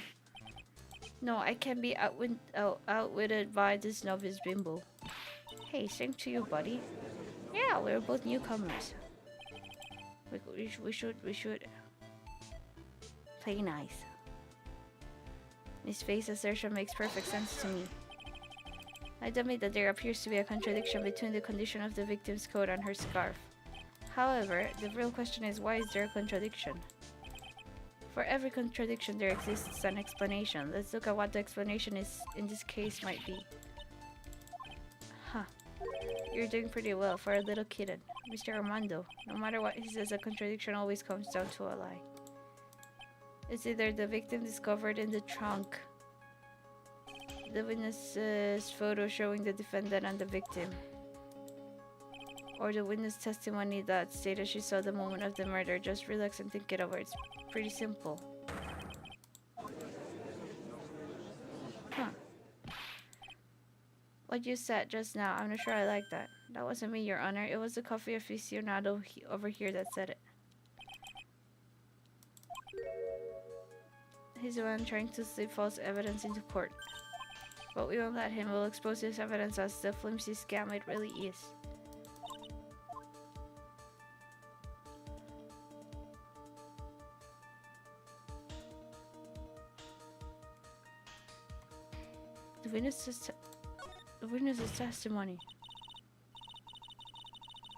No, I can't be outwitted by this novice bimbo. Hey, same to you, buddy. Yeah, we're both newcomers. We should play nice. Miss Faye's assertion makes perfect sense to me. I admit that there appears to be a contradiction between the condition of the victim's coat and her scarf. However, the real question is, why is there a contradiction? For every contradiction, there exists an explanation. Let's look at what the explanation is in this case might be. Huh. You're doing pretty well for a little kitten. Mr. Armando, no matter what he says, a contradiction always comes down to a lie. It's either the victim discovered in the trunk, the witness's photo showing the defendant and the victim, or the witness testimony that stated she saw the moment of the murder. Just relax and think it over. It's pretty simple. Huh. What you said just now, I'm not sure I like that. That wasn't me, Your Honor. It was the coffee aficionado over here that said it. He's the one trying to slip false evidence into court. But we won't let him. We'll expose this evidence as the flimsy scam it really is. The witness's testimony.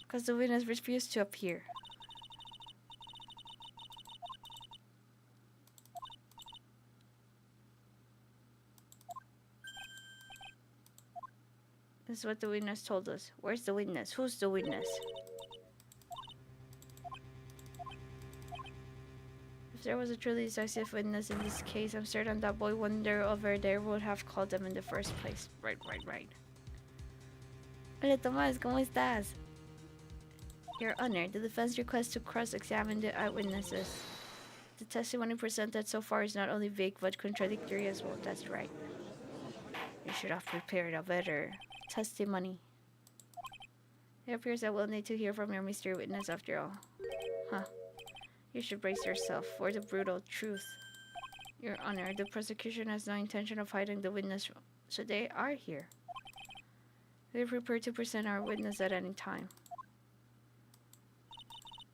Because the witness refused to appear. This is what the witness told us. Where's the witness? Who's the witness? If there was a truly decisive witness in this case, I'm certain that boy wonder over there would have called them in the first place. Right. Hola, Tomás, ¿cómo estás? Your Honor, the defense requests to cross-examine the eyewitnesses. The testimony presented so far is not only vague but contradictory as well. That's right. You should have prepared a better testimony. It appears that we'll need to hear from your mystery witness after all. Huh. You should brace yourself for the brutal truth. Your Honor, the prosecution has no intention of hiding the witness, so they are here. We're prepared to present our witness at any time.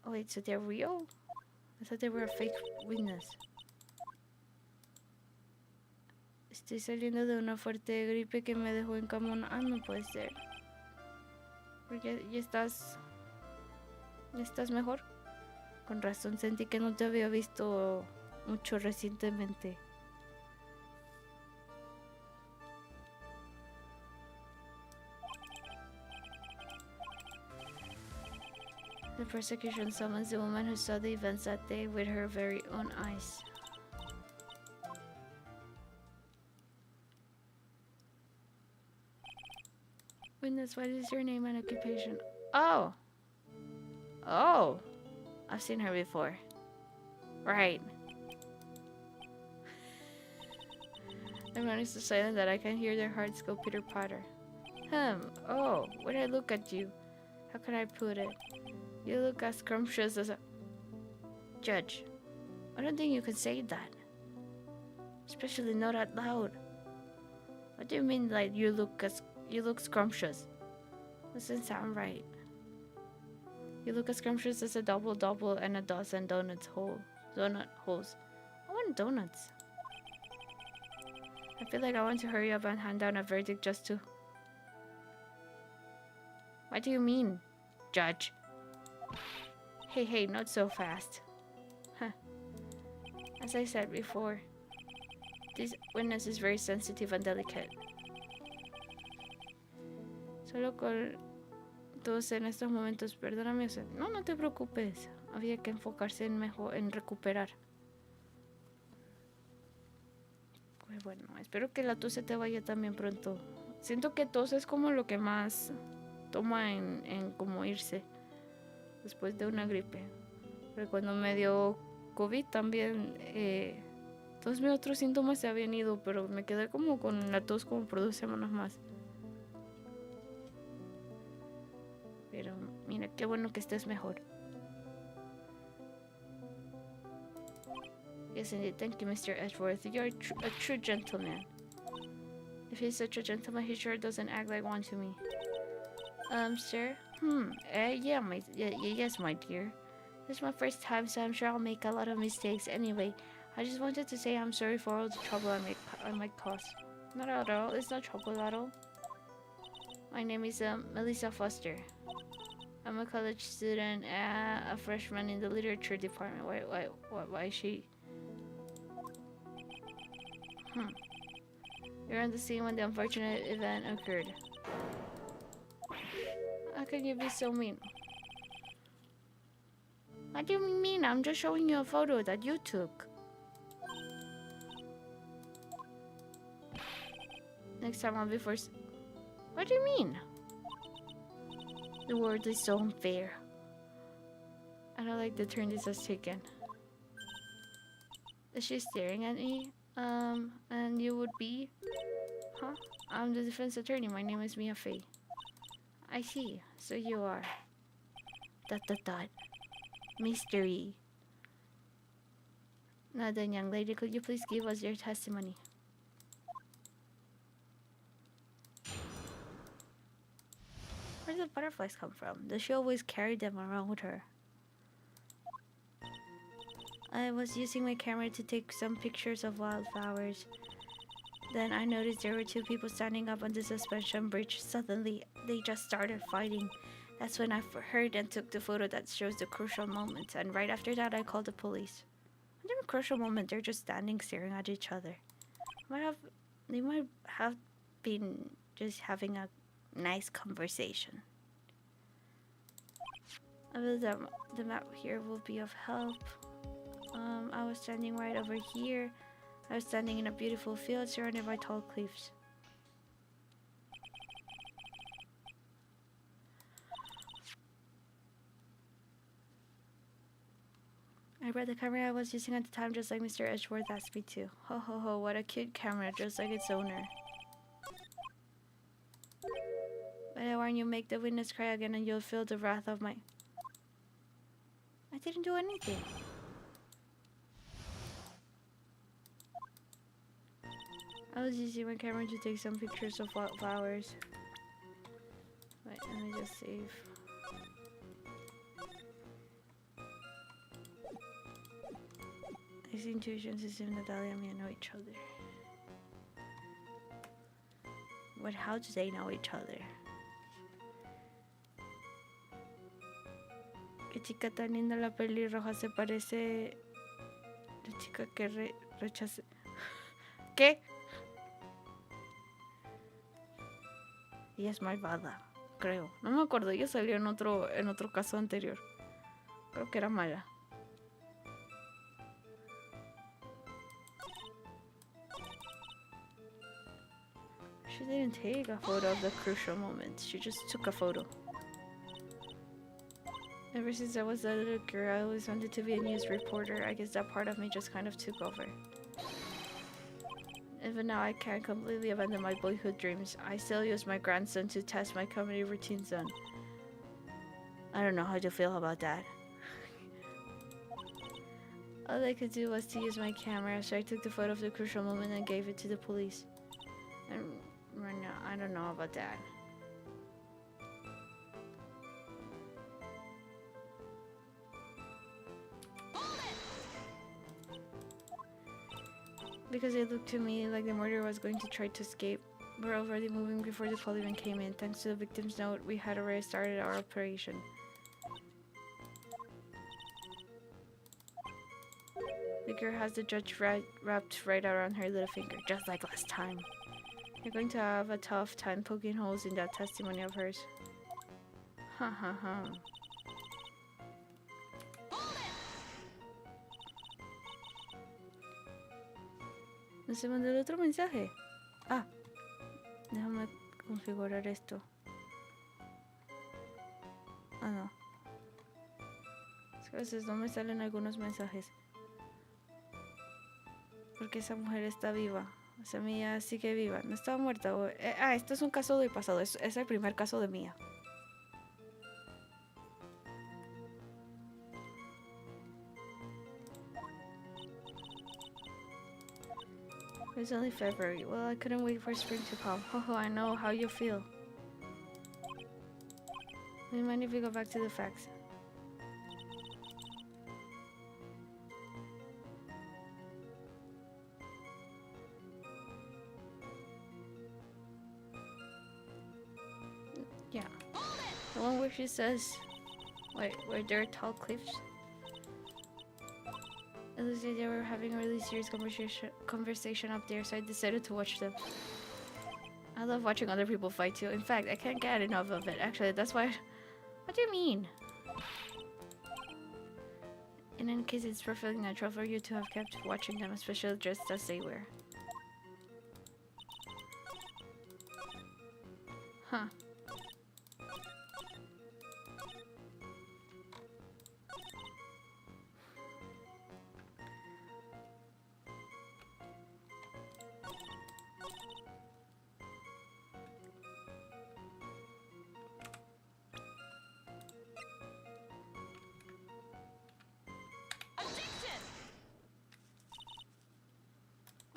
Oh wait, so they're real? I thought they were a fake witness. Estoy saliendo de una fuerte gripe que me dejó en cama una... Ah, no puede ser. Porque ya estás... ¿Ya estás mejor? Con razón, sentí que no te había visto mucho recientemente. The prosecution summons the woman who saw the events that day with her very own eyes. Witness, what is your name and occupation? Oh! Oh! I've seen her before. Right. Everyone is so silent that I can hear their hearts go pitter-patter. Oh, when I look at you, how can I put it? You look as scrumptious as a... Judge, I don't think you can say that. Especially not out loud. What do you mean, like, you look scrumptious? Doesn't sound right. You look as scrumptious as a double-double and a dozen donut holes. I want donuts. I feel like I want to hurry up and hand down a verdict just to... What do you mean, Judge? Hey, not so fast. Huh. As I said before, this witness is very sensitive and delicate. Solo con todos en estos momentos, perdóname, o sea, no te preocupes. Había que enfocarse en recuperar. Pues bueno, espero que la tos se te vaya también pronto. Siento que tos es como lo que más toma en como irse después de una gripe. Pero cuando me dio COVID también, todos mis otros síntomas se habían ido, pero me quedé como con la tos como por 2 semanas más. Pero mira, qué bueno que estés mejor. Yes, indeed. Thank you, Mr. Edgeworth. You're a true gentleman. If he's such a gentleman, he sure doesn't act like one to me. Sir? Yes, my dear. This is my first time, so I'm sure I'll make a lot of mistakes. Anyway, I just wanted to say I'm sorry for all the trouble I might cause. Not at all. It's not trouble at all. My name is Melissa Foster. I'm a college student, a freshman in the literature department. Why is she? You're on the scene when the unfortunate event occurred. How can you be so mean? What do you mean? I'm just showing you a photo that you took. Next time I'll be first. What do you mean? The world is so unfair. I don't like the turn this has taken. Is she staring at me? And you would be? Huh? I'm the defense attorney. My name is Mia Fey. I see. So you are. ... Mystery. Now then, young lady, could you please give us your testimony? Where did the butterflies come from? Does she always carry them around with her? I was using my camera to take some pictures of wildflowers. Then I noticed there were 2 people standing up on the suspension bridge. Suddenly, they just started fighting. That's when I heard and took the photo that shows the crucial moment. And right after that, I called the police. Not even a crucial moment, they're just standing staring at each other. They might have been just having a nice conversation. I believe that the map here will be of help. I was standing right over here. I was standing in a beautiful field surrounded by tall cliffs. I brought the camera I was using at the time just like Mr. Edgeworth asked me to. Ho ho ho, what a cute camera, just like its owner. But I warn you, make the witness cry again and you'll feel the wrath of my... I didn't do anything. I was using my camera to take some pictures of flowers. Wait, let me just save. His intuition system, Natalia and me know each other. But how do they know each other? Qué chica tan linda, la pelirroja se parece... La chica que rechacé... ¿Qué? Ella es malvada, creo. No me acuerdo, ella salió en otro caso anterior. Creo que era mala. She didn't take a photo of the crucial moment. She just took a photo. Ever since I was a little girl, I always wanted to be a news reporter. I guess that part of me just kind of took over. Even now, I can't completely abandon my boyhood dreams. I still use my grandson to test my comedy routines on. I don't know how to feel about that. All I could do was to use my camera, so I took the photo of the crucial moment and gave it to the police. And right now, I don't know about that. Because it looked to me like the murderer was going to try to escape. We were already moving before the call even came in. Thanks to the victim's note, we had already started our operation. The girl has the judge wrapped right around her little finger, just like last time. You're going to have a tough time poking holes in that testimony of hers. Ha ha ha. ¿No se mandó el otro mensaje? Ah, déjame configurar esto. Ah, no. Es que a veces no me salen algunos mensajes. Porque esa mujer está viva. O sea, Mía sigue viva. No estaba muerta. Esto es un caso del pasado. Es el primer caso de Mía. It's only February. Well, I couldn't wait for spring to come. Oh, I know how you feel. Do you mind if we go back to the facts? Yeah. The one where she says, wait, where there are tall cliffs? It looks like they were having a really serious conversation up there, so I decided to watch them. I love watching other people fight too. In fact, I can't get enough of it. Actually, that's why... What do you mean? In any case, it's perfectly natural for you to have kept watching them, especially dressed as they were. Huh.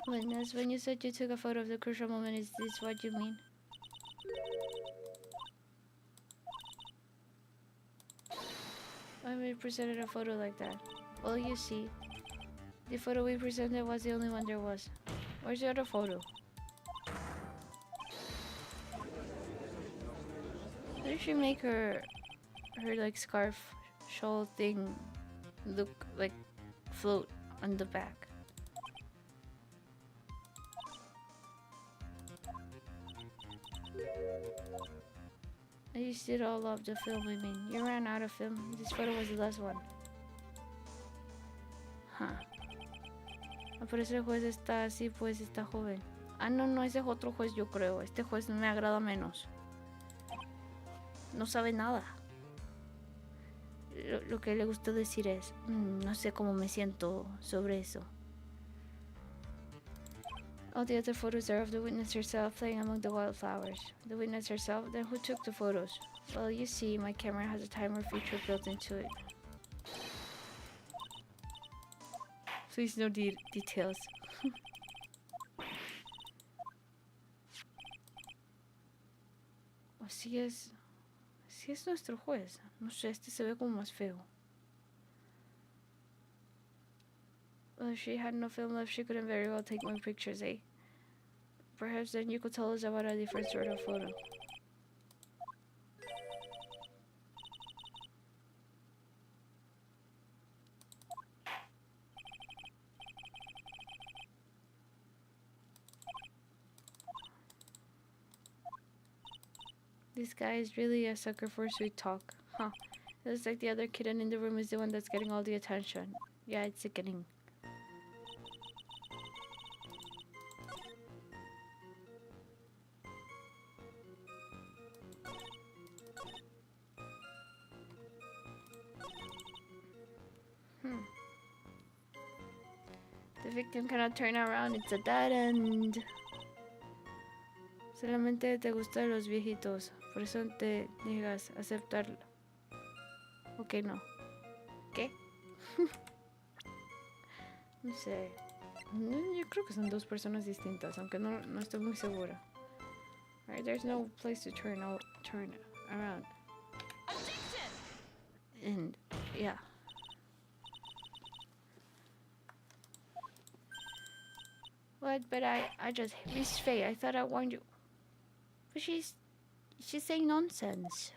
Witness, when you said you took a photo of the crucial moment, is this what you mean? Why we presented a photo like that? Well, you see, the photo we presented was the only one there was. Where's the other photo? How did she make her like scarf shawl thing look like float on the back? I used it all of the film, I mean. You ran out of film. This photo was the last one. Huh. Por eso el juez está así, pues está joven. Ah, no, no, ese es otro juez, yo creo. Este juez me agrada menos. No sabe nada. Lo que le gustó decir es, no sé cómo me siento sobre eso. All the other photos are of the witness herself playing among the wildflowers. The witness herself? Then who took the photos? Well, you see, my camera has a timer feature built into it. Please no details. Así es nuestro juez. No sé, este se ve como más feo. Well, if she had no film left, she couldn't very well take more pictures, eh? Perhaps then you could tell us about a different sort of photo. This guy is really a sucker for sweet talk. Huh. It looks like the other kitten in the room is the one that's getting all the attention. Yeah, it's sickening. The victim cannot turn around, it's a dead end. Solamente te gustan los viejitos, por eso te niegas a aceptarlo. Ok, no. ¿Qué? No sé. Yo creo que son dos personas distintas, aunque no estoy muy segura. Alright, there's no place to turn around. And, yeah. What? But I just... Miss Faye, I thought I warned you. But she's saying nonsense.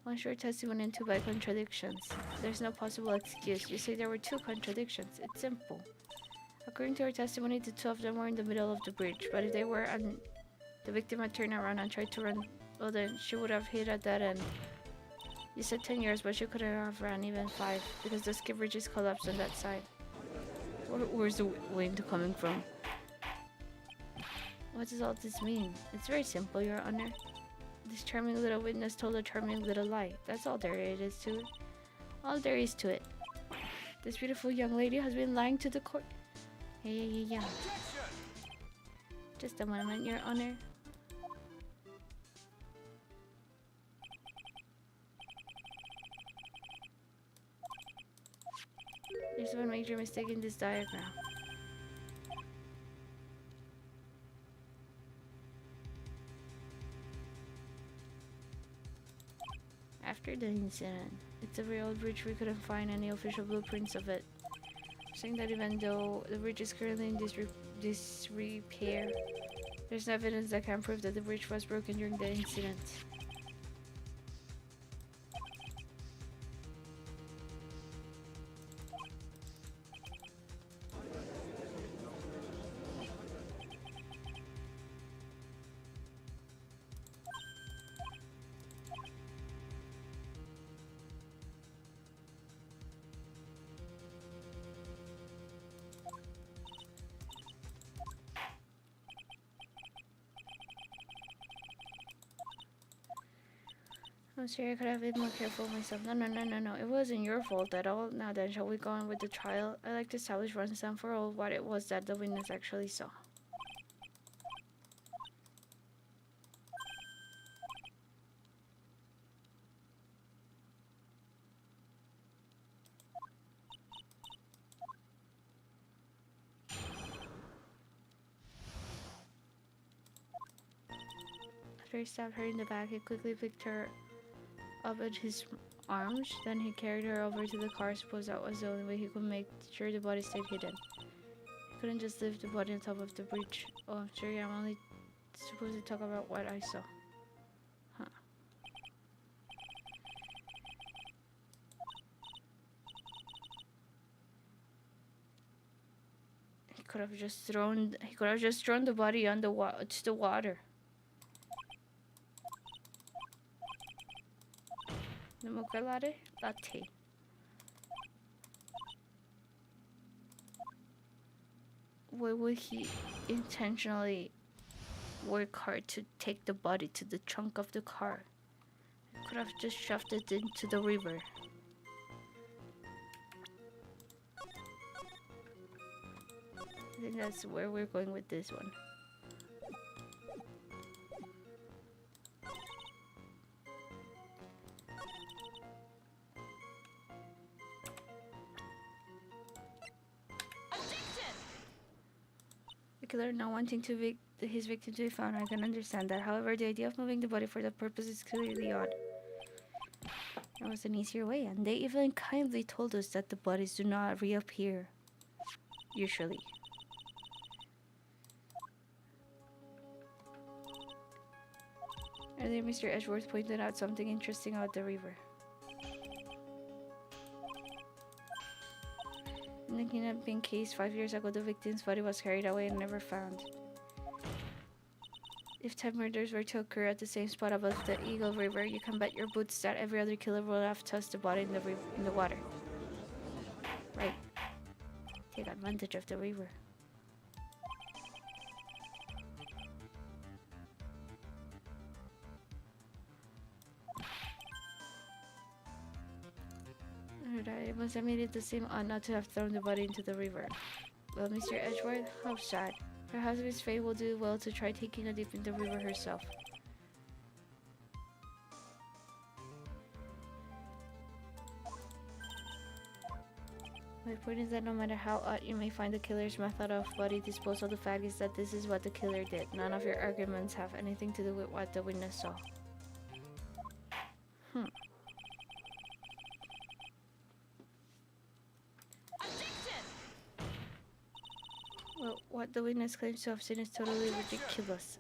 One short testimony and two by contradictions. There's no possible excuse. You say there were two contradictions. It's simple. According to her testimony, the two of them were in the middle of the bridge. But if they were and the victim had turned around and tried to run, well then she would have hit at that end. You said 10 years, but she couldn't have ran even 5 because the ski bridge is collapsed on that side. Where's the wind coming from? What does all this mean? It's very simple, Your Honor. This charming little witness told a charming little lie. That's all there is to it. All there is to it. This beautiful young lady has been lying to the court. Yeah. Just a moment, Your Honor. There's one major mistake in this diagram. After the incident, it's a very old bridge. We couldn't find any official blueprints of it. Saying that even though the bridge is currently in disrepair, there's no evidence that can prove that the bridge was broken during the incident. I'm sorry, I could have been more careful myself. No. It wasn't your fault at all. Now then, shall we go on with the trial? I'd like to establish once and for all what it was that the witness actually saw. After he stabbed her in the back, he quickly picked her up in his arms. Then he carried her over to the car. I suppose that was the only way he could make sure the body stayed hidden. He couldn't just leave the body on top of the bridge. Oh, I'm sorry, I'm only supposed to talk about what I saw. Huh. He could have just thrown the body on the water. The mocha latte? Why would he intentionally work hard to take the body to the trunk of the car? Could have just shoved it into the river. I think that's where we're going with this one. The killer not wanting his victim to be found, I can understand that. However, the idea of moving the body for that purpose is clearly odd. There was an easier way, and they even kindly told us that the bodies do not reappear, usually. Earlier, Mr. Edgeworth pointed out something interesting about the river. In the kidnapping case 5 years ago, the victim's body was carried away and never found. If 10 murders were to occur at the same spot above the Eagle River, you can bet your boots that every other killer will have tossed the body in the water. Right. Take advantage of the river. I must have made it the same odd not to have thrown the body into the river. Well, Mr. Edgeworth, how sad. Perhaps Miss Faye will do well to try taking a dip in the river herself. My point is that no matter how odd you may find the killer's method of body disposal, the fact is that this is what the killer did. None of your arguments have anything to do with what the witness saw. Well, what the witness claims to have seen is totally ridiculous.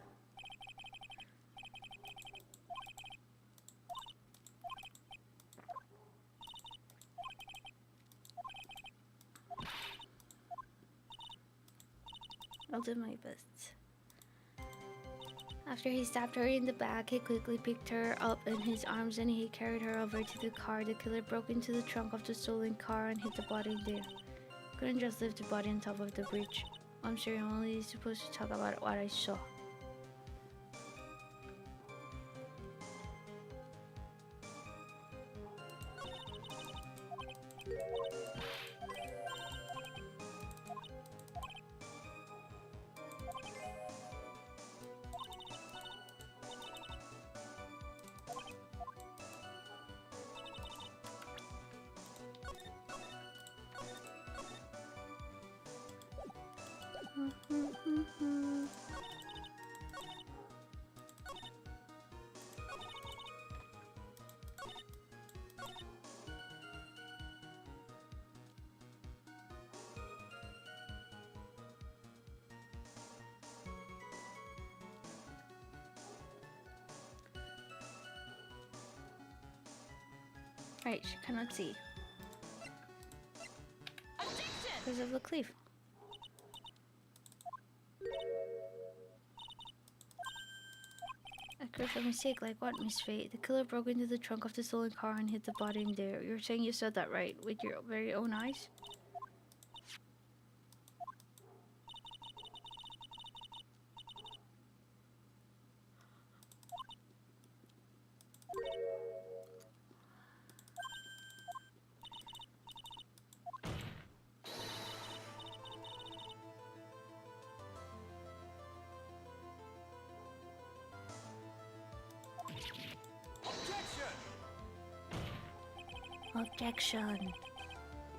I'll do my best. After he stabbed her in the back, he quickly picked her up in his arms and he carried her over to the car. The killer broke into the trunk of the stolen car and hit the body there. Couldn't just leave the body on top of the bridge. I'm sure I'm only supposed to talk about what I saw. Right, she cannot see. Because of the cliff. A crucial mistake, like what, Miss Faye? The killer broke into the trunk of the stolen car and hit the body in there. You're saying you saw that, right? With your very own eyes? Objection.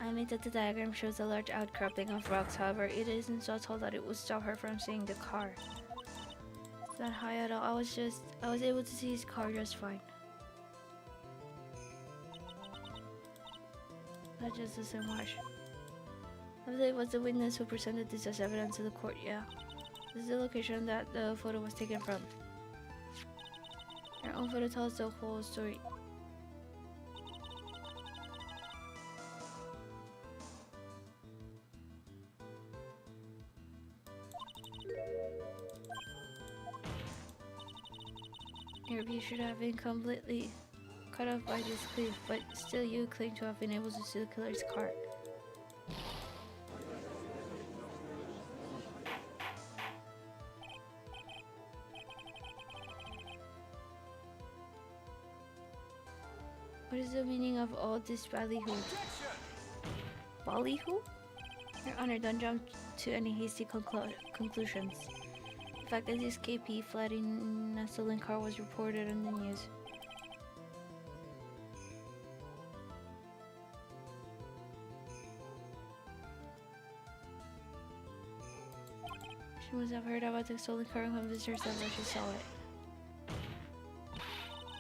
I admit that the diagram shows a large outcropping of rocks, however, it isn't so tall that it would stop her from seeing the car. It's not high at all. I was able to see his car just fine. That just doesn't wash. I believe it was the witness who presented this as evidence to the court, yeah. This is the location that the photo was taken from. Your own photo tells the whole story. Your view should have been completely cut off by this cliff, but still you claim to have been able to see the killer's car. What is the meaning of all this ballyhoo? Ballyhoo? Your Honor, don't jump to any hasty conclusions. The fact that this KP fled in a stolen car was reported on the news. She must have heard about the stolen car and convinced herself that she saw it.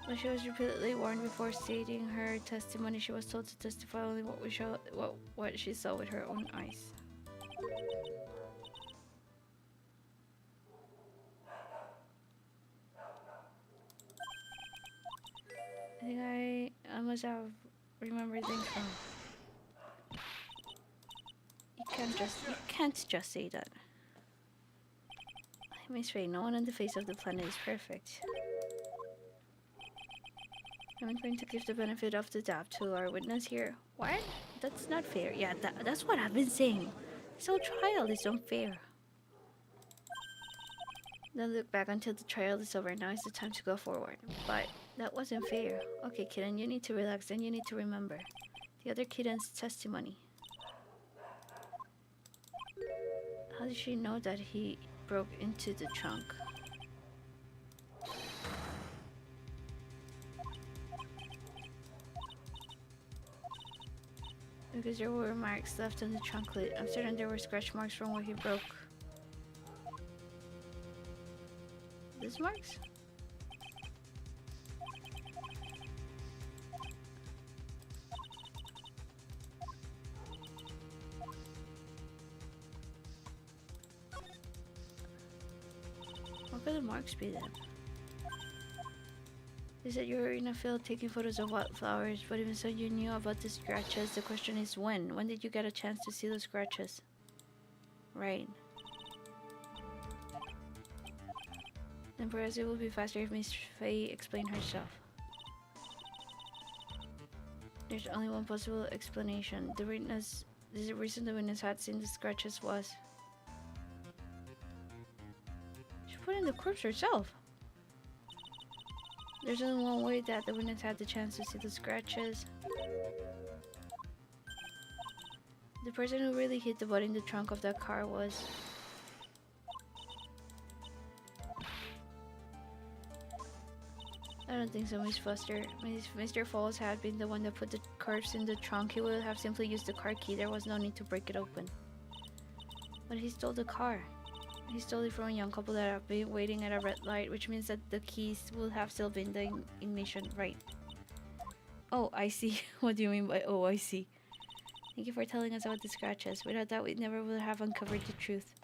But she was repeatedly warned before stating her testimony. She was told to testify only what she saw with her own eyes. I think I must have remembered things wrong. You can't just say that. Miss Ray, no one on the face of the planet is perfect. I'm going to give the benefit of the doubt to our witness here. What? That's not fair. Yeah, that's what I've been saying. This whole trial is unfair. Don't look back until the trial is over. Now is the time to go forward. But that wasn't fair. Okay, kitten, you need to relax. Then you need to remember the other kitten's testimony. How did she know that he broke into the trunk? Because there were marks left on the trunk lid. I'm certain there were scratch marks from where he broke. These marks? What could the marks be then? You said you were in a field taking photos of wildflowers, but even so you knew about the scratches. The question is when? When did you get a chance to see those scratches? Right. Then perhaps it would be faster if Miss Faye explained herself. There's only one possible explanation. The reason the witness had seen the scratches was... She put in the corpse herself. There's only one way that the witness had the chance to see the scratches. The person who really hit the body in the trunk of that car was... I don't think so, Miss Foster. If Mr. Falls had been the one that put the corpse in the trunk, he would have simply used the car key. There was no need to break it open. But he stole the car. He stole it from a young couple that have been waiting at a red light, which means that the keys will have still been the ignition, right? Oh, I see. What do you mean by oh, I see? Thank you for telling us about the scratches. Without that, we never would have uncovered the truth.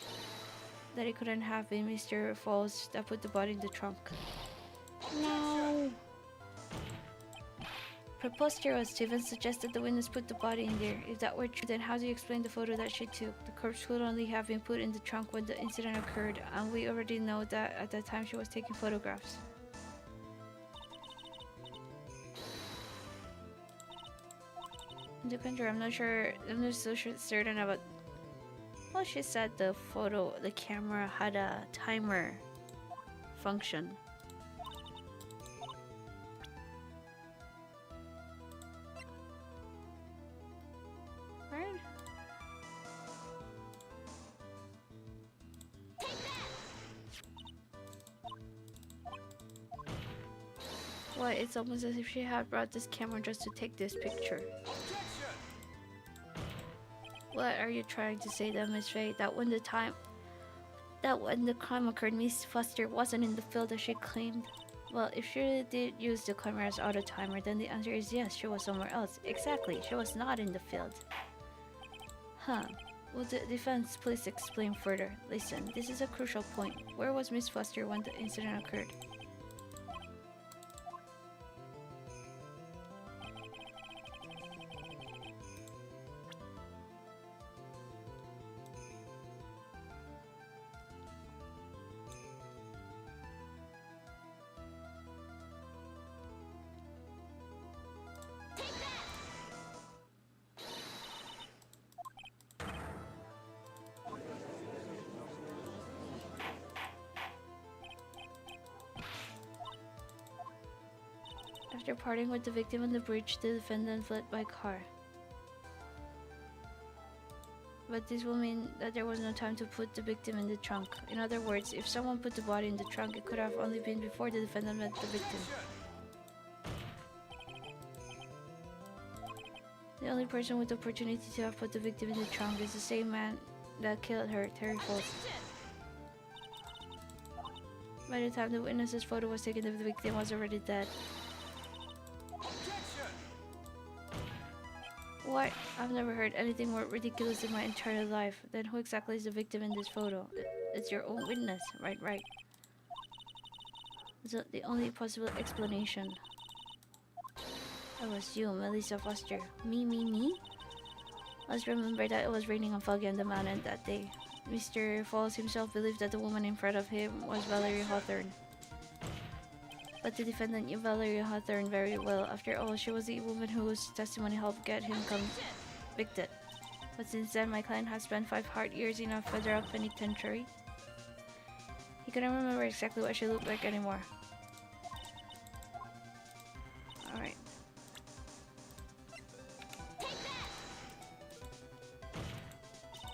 That it couldn't have been Mr. Falls that put the body in the trunk. No! Preposterous to even suggest that the witness put the body in there. If that were true, then how do you explain the photo that she took? The corpse could only have been put in the trunk when the incident occurred, and we already know that at that time she was taking photographs. On the contrary, I'm not so certain about... Well, she said the camera had a timer function. What? It's almost as if she had brought this camera just to take this picture. What are you trying to say then, Miss Faye? That when the crime occurred, Miss Foster wasn't in the field as she claimed? Well, if she did use the camera's auto timer, then the answer is yes, she was somewhere else. Exactly, she was not in the field. Huh. Will the defense please explain further? Listen, this is a crucial point. Where was Miss Foster when the incident occurred? After parting with the victim on the bridge, the defendant fled by car. But this will mean that there was no time to put the victim in the trunk. In other words, if someone put the body in the trunk, it could have only been before the defendant met the victim. The only person with the opportunity to have put the victim in the trunk is the same man that killed her, Terry Falls. By the time the witness's photo was taken, the victim was already dead. What? I've never heard anything more ridiculous in my entire life. Then who exactly is the victim in this photo? It's your own witness. Right. It's the only possible explanation. That was you, Melissa Foster. Me? Let's remember that it was raining and foggy on the mountain that day. Mr. Falls himself believed that the woman in front of him was Valerie Hawthorne. But the defendant knew Valerie Hawthorne very well. After all, she was the woman whose testimony helped get him convicted. But since then, my client has spent 5 hard years in a federal penitentiary. He couldn't remember exactly what she looked like anymore. Alright.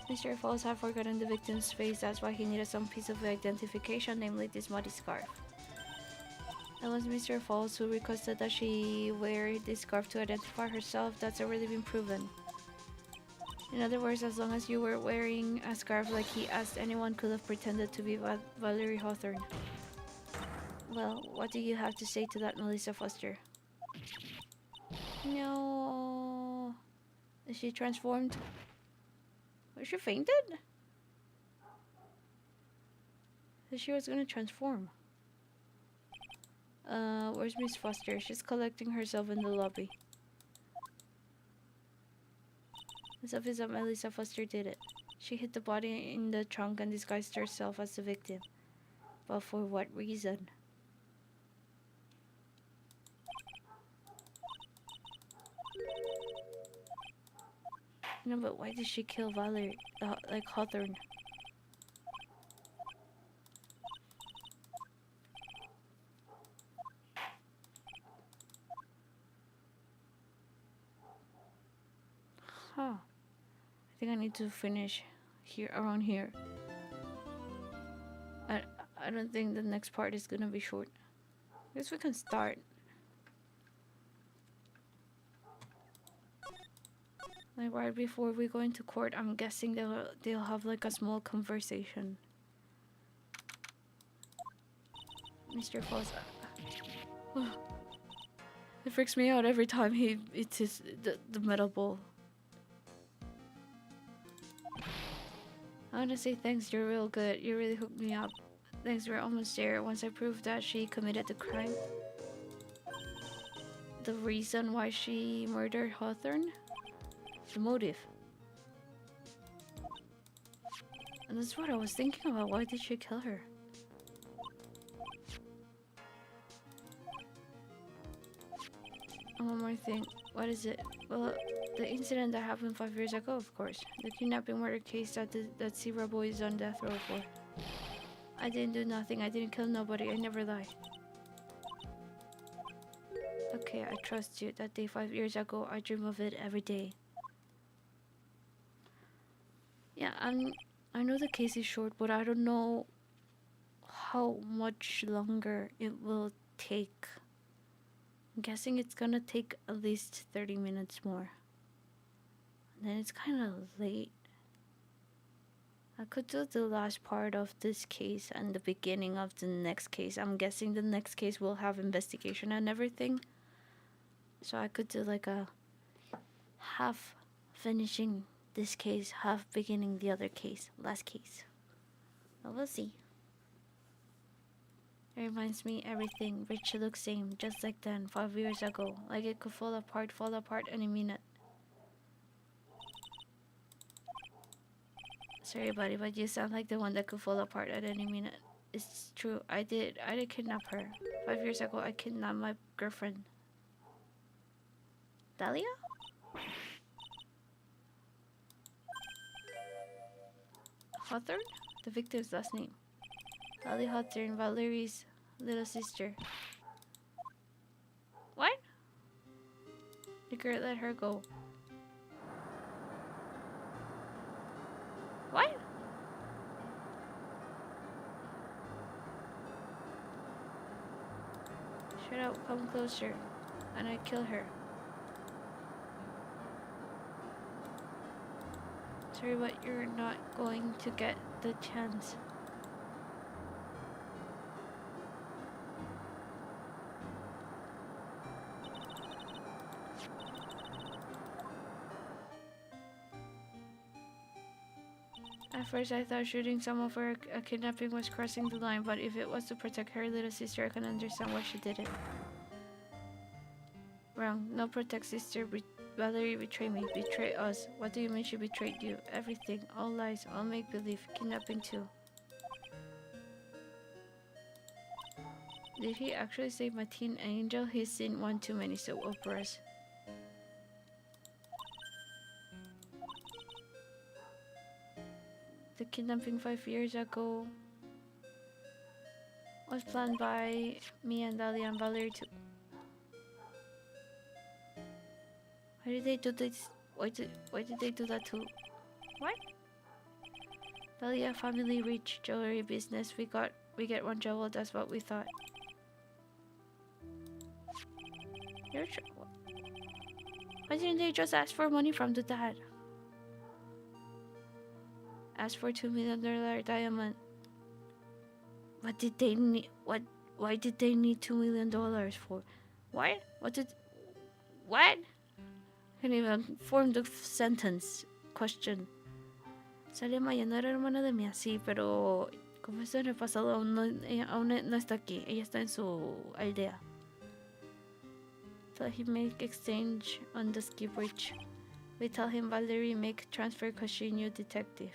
Mr. Falls had forgotten the victim's face, that's why he needed some piece of identification, namely this muddy scarf. It was Mr. Falls who requested that she wear this scarf to identify herself. That's already been proven. In other words, as long as you were wearing a scarf like he asked, anyone could have pretended to be Valerie Hawthorne. Well, what do you have to say to that, Melissa Foster? No. Is she transformed? Was she fainted? She was gonna transform. Where's Miss Foster? She's collecting herself in the lobby. It's obvious that Melissa Foster did it. She hid the body in the trunk and disguised herself as the victim. But for what reason? No, but why did she kill Valerie, like Hawthorne? Huh. I think I need to finish here, around here. I don't think the next part is gonna be short. I guess we can start. Like right before we go into court, I'm guessing they'll have like a small conversation. Mr. Falls. It freaks me out every time he eats the metal ball. I want to say thanks, you're real good. You really hooked me up. Thanks, we're almost there. Once I proved that she committed the crime. The reason why she murdered Hawthorne? The motive. And that's what I was thinking about. Why did she kill her? And one more thing. What is it? Well, the incident that happened 5 years ago, of course. The kidnapping murder case that Zebra Boy is on death row for. I didn't do nothing. I didn't kill nobody. I never lie. Okay, I trust you. That day 5 years ago, I dream of it every day. Yeah, I know the case is short, but I don't know how much longer it will take. I'm guessing it's gonna take at least 30 minutes more. And then it's kind of late. I could do the last part of this case and the beginning of the next case. I'm guessing the next case will have investigation and everything. So I could do like a half finishing this case, half beginning the other case, last case. But we'll see. It reminds me everything. Rich looks same, just like then, 5 years ago. Like it could fall apart any minute. Sorry, buddy, but you sound like the one that could fall apart at any minute. It's true. I did kidnap her. 5 years ago, I kidnapped my girlfriend. Dahlia? Hawthorne? The victim's last name. Dahlia Hawthorne, Valerie's little sister. What? Secret, let her go. What? Shut up, come closer. And I kill her. Sorry, but you're not going to get the chance. At first I thought shooting someone for a kidnapping was crossing the line, but if it was to protect her little sister, I can understand why she did it. Wrong. No, protect sister. Valerie betrayed me. Betray us. What do you mean she betrayed you? Everything. All lies. All make-believe. Kidnapping too. Did he actually save my teen angel? He's seen one too many soap operas. The kidnapping 5 years ago was planned by me and Dahlia and Valerie too. Why did they do this? Why did they do that too? What? Dahlia family rich jewelry business. We get one jewel. That's what we thought. Why didn't they just ask for money from the dad? Ask for $2 million diamond. What did they need? Why did they need $2 million for? What? What? Can't even form the sentence. Question. Sale Maya no era hermana de mí, sí, pero como esto en el pasado aún no está aquí. Ella está en su aldea. So he make exchange on the ski bridge. We tell him Valerie make transfer cause she knew detective.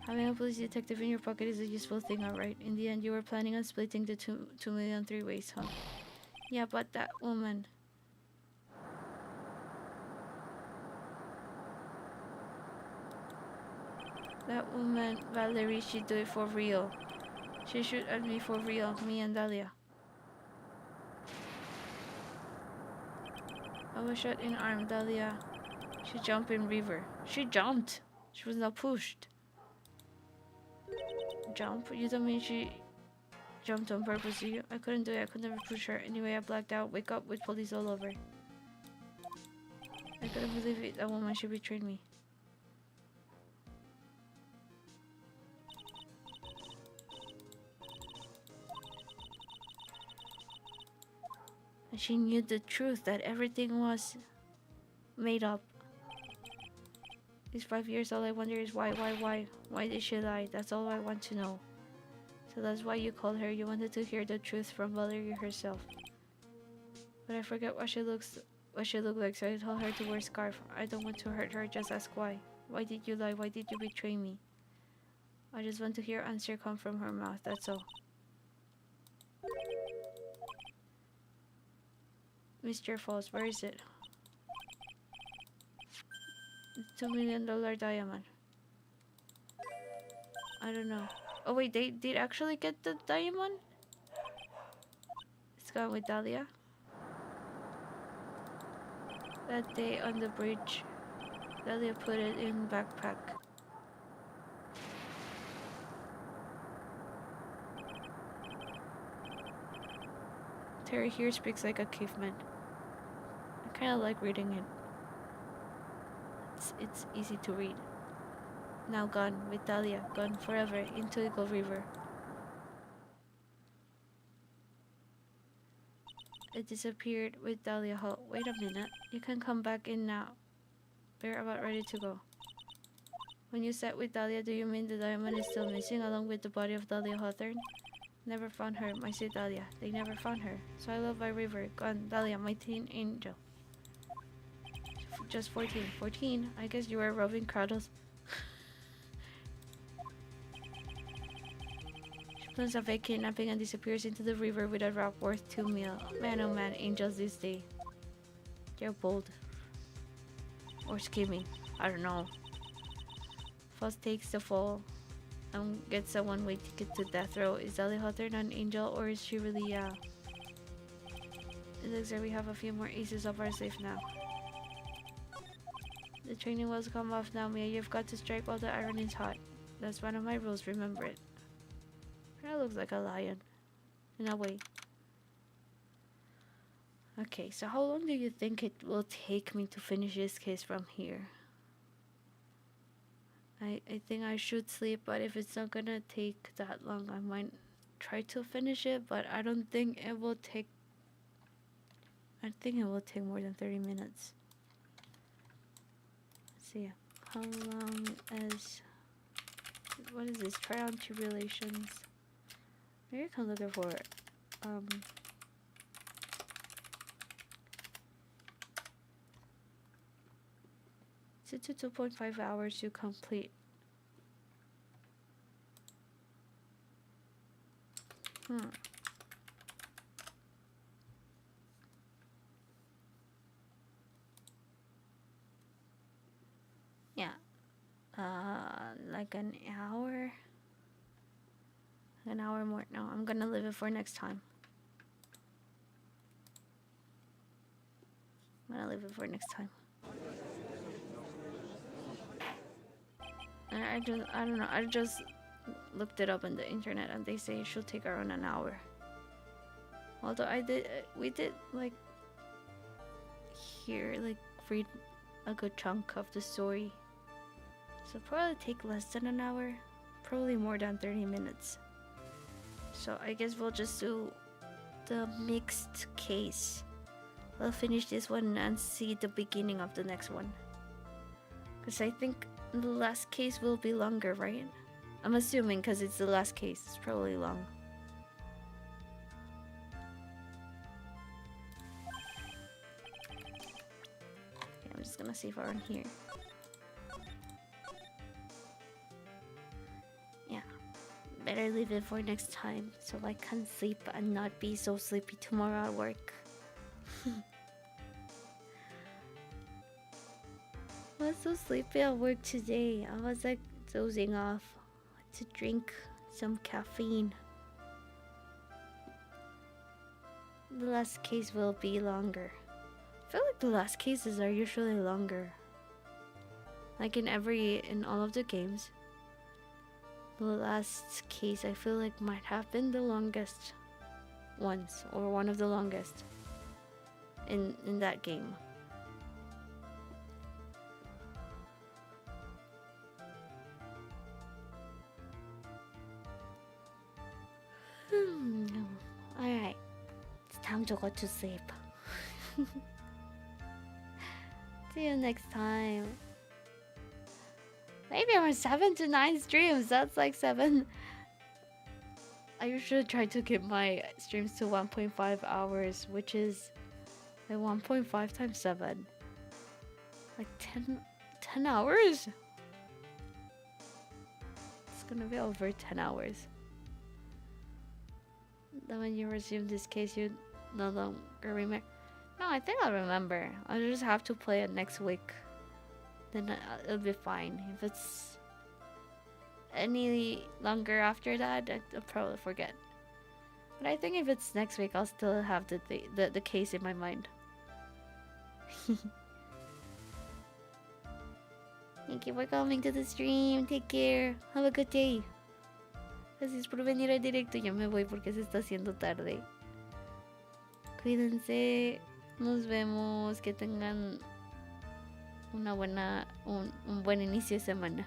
Having a police detective in your pocket is a useful thing, alright. In the end, you were planning on splitting the 2 million 3 ways, huh? Yeah, but that woman... That woman, Valerie, she do it for real. She shoot at me for real, me and Dahlia. I was shot in arm, Dahlia. She jumped in river. She jumped! She was not pushed. Jump? You don't mean she jumped on purpose, do you? I couldn't do it. I could never push her. Anyway, I blacked out. Wake up with police all over. I couldn't believe it. That woman, she betrayed me. And she knew the truth, that everything was made up. These 5 years, all I wonder is why? Why did she lie? That's all I want to know. So that's why you called her. You wanted to hear the truth from Valerie herself. But I forget what she looked like, so I told her to wear a scarf. I don't want to hurt her, just ask why. Why did you lie? Why did you betray me? I just want to hear answer come from her mouth, that's all. Mr. Falls, where is it? $2 million diamond. I don't know. Oh wait, they did actually get the diamond? It's gone with Dahlia. That day on the bridge, Dahlia put it in backpack. Terry here speaks like a caveman. I kinda like reading it. It's easy to read. Now gone with Dahlia, gone forever into Eagle River. It disappeared with Dahlia Hall. Wait a minute, you can come back in now. We're about ready to go. When you said with Dahlia, do you mean the diamond is still missing along with the body of Dahlia Hawthorne? Never found her, my sweet Dahlia. They never found her. So I love by river. Gone, Dahlia, my teen angel. Just 14. 14? I guess you were rubbing cradles. She plans a fake kidnapping and disappears into the river with a rock worth 2 mil. Man oh man, angels this day. They're bold. Or scheming. I don't know. Falls takes the fall and gets a one-way ticket to death row. Is Dahlia Hawthorne an angel or is she really It looks like we have a few more aces up our sleeve now. The training wheels come off now, Mia. You've got to strike while the iron is hot. That's one of my rules, remember it. That looks like a lion. In a way. Okay, so how long do you think it will take me to finish this case from here? I think I should sleep, but if it's not gonna take that long, I might try to finish it, but I don't think it will take... I think it will take more than 30 minutes. Let's see. How long is... What is this? Try on tribulations. Maybe I can look it for... It's 2.5 hours to complete. Yeah. Like an hour? An hour more. No, I'm gonna leave it for next time. I'm gonna leave it for next time. And I don't know, I just looked it up on the internet and they say it should take around an hour. Although we did like hear, like read a good chunk of the story. So probably take less than an hour, probably more than 30 minutes. So I guess we'll just do the mixed case. We'll finish this one and see the beginning of the next one. Because I think the last case will be longer, right? I'm assuming because it's the last case. It's probably long. Okay, I'm just gonna save around here. Yeah. Better leave it for next time so I can sleep and not be so sleepy tomorrow at work. I was so sleepy at work today. I was like dozing off to drink some caffeine. The last case will be longer. I feel like the last cases are usually longer. Like in all of the games. The last case I feel like might have been the longest ones, or one of the longest in that game. Alright, it's time to go to sleep. See you next time. Maybe around 7 to 9 streams. That's like 7. I usually try to keep my streams to 1.5 hours, which is like 1.5 times 7. Like 10 hours? It's gonna be over 10 hours. Then when you resume this case, you no longer remember. No, I think I'll remember. I'll just have to play it next week. Then it'll be fine. If it's any longer after that, I'll probably forget. But I think if it's next week, I'll still have the case in my mind. Thank you for coming to the stream. Take care. Have a good day. Gracias por venir al directo. Yo me voy porque se está haciendo tarde. Cuídense. Nos vemos. Que tengan un buen inicio de semana.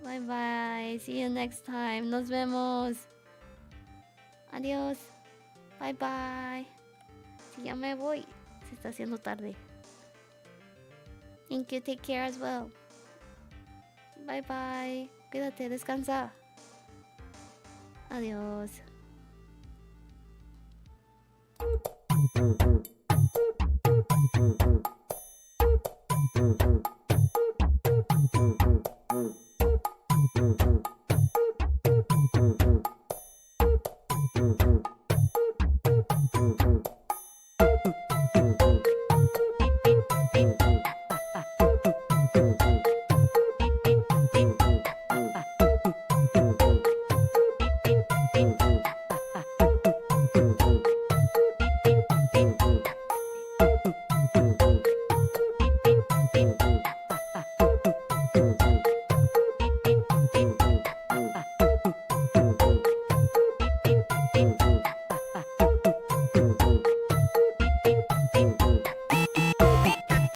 Bye bye. See you next time. Nos vemos. Adiós. Bye bye. Si ya me voy. Se está haciendo tarde. Thank you. Take care as well. Bye bye. Cuídate, descansa. Adiós.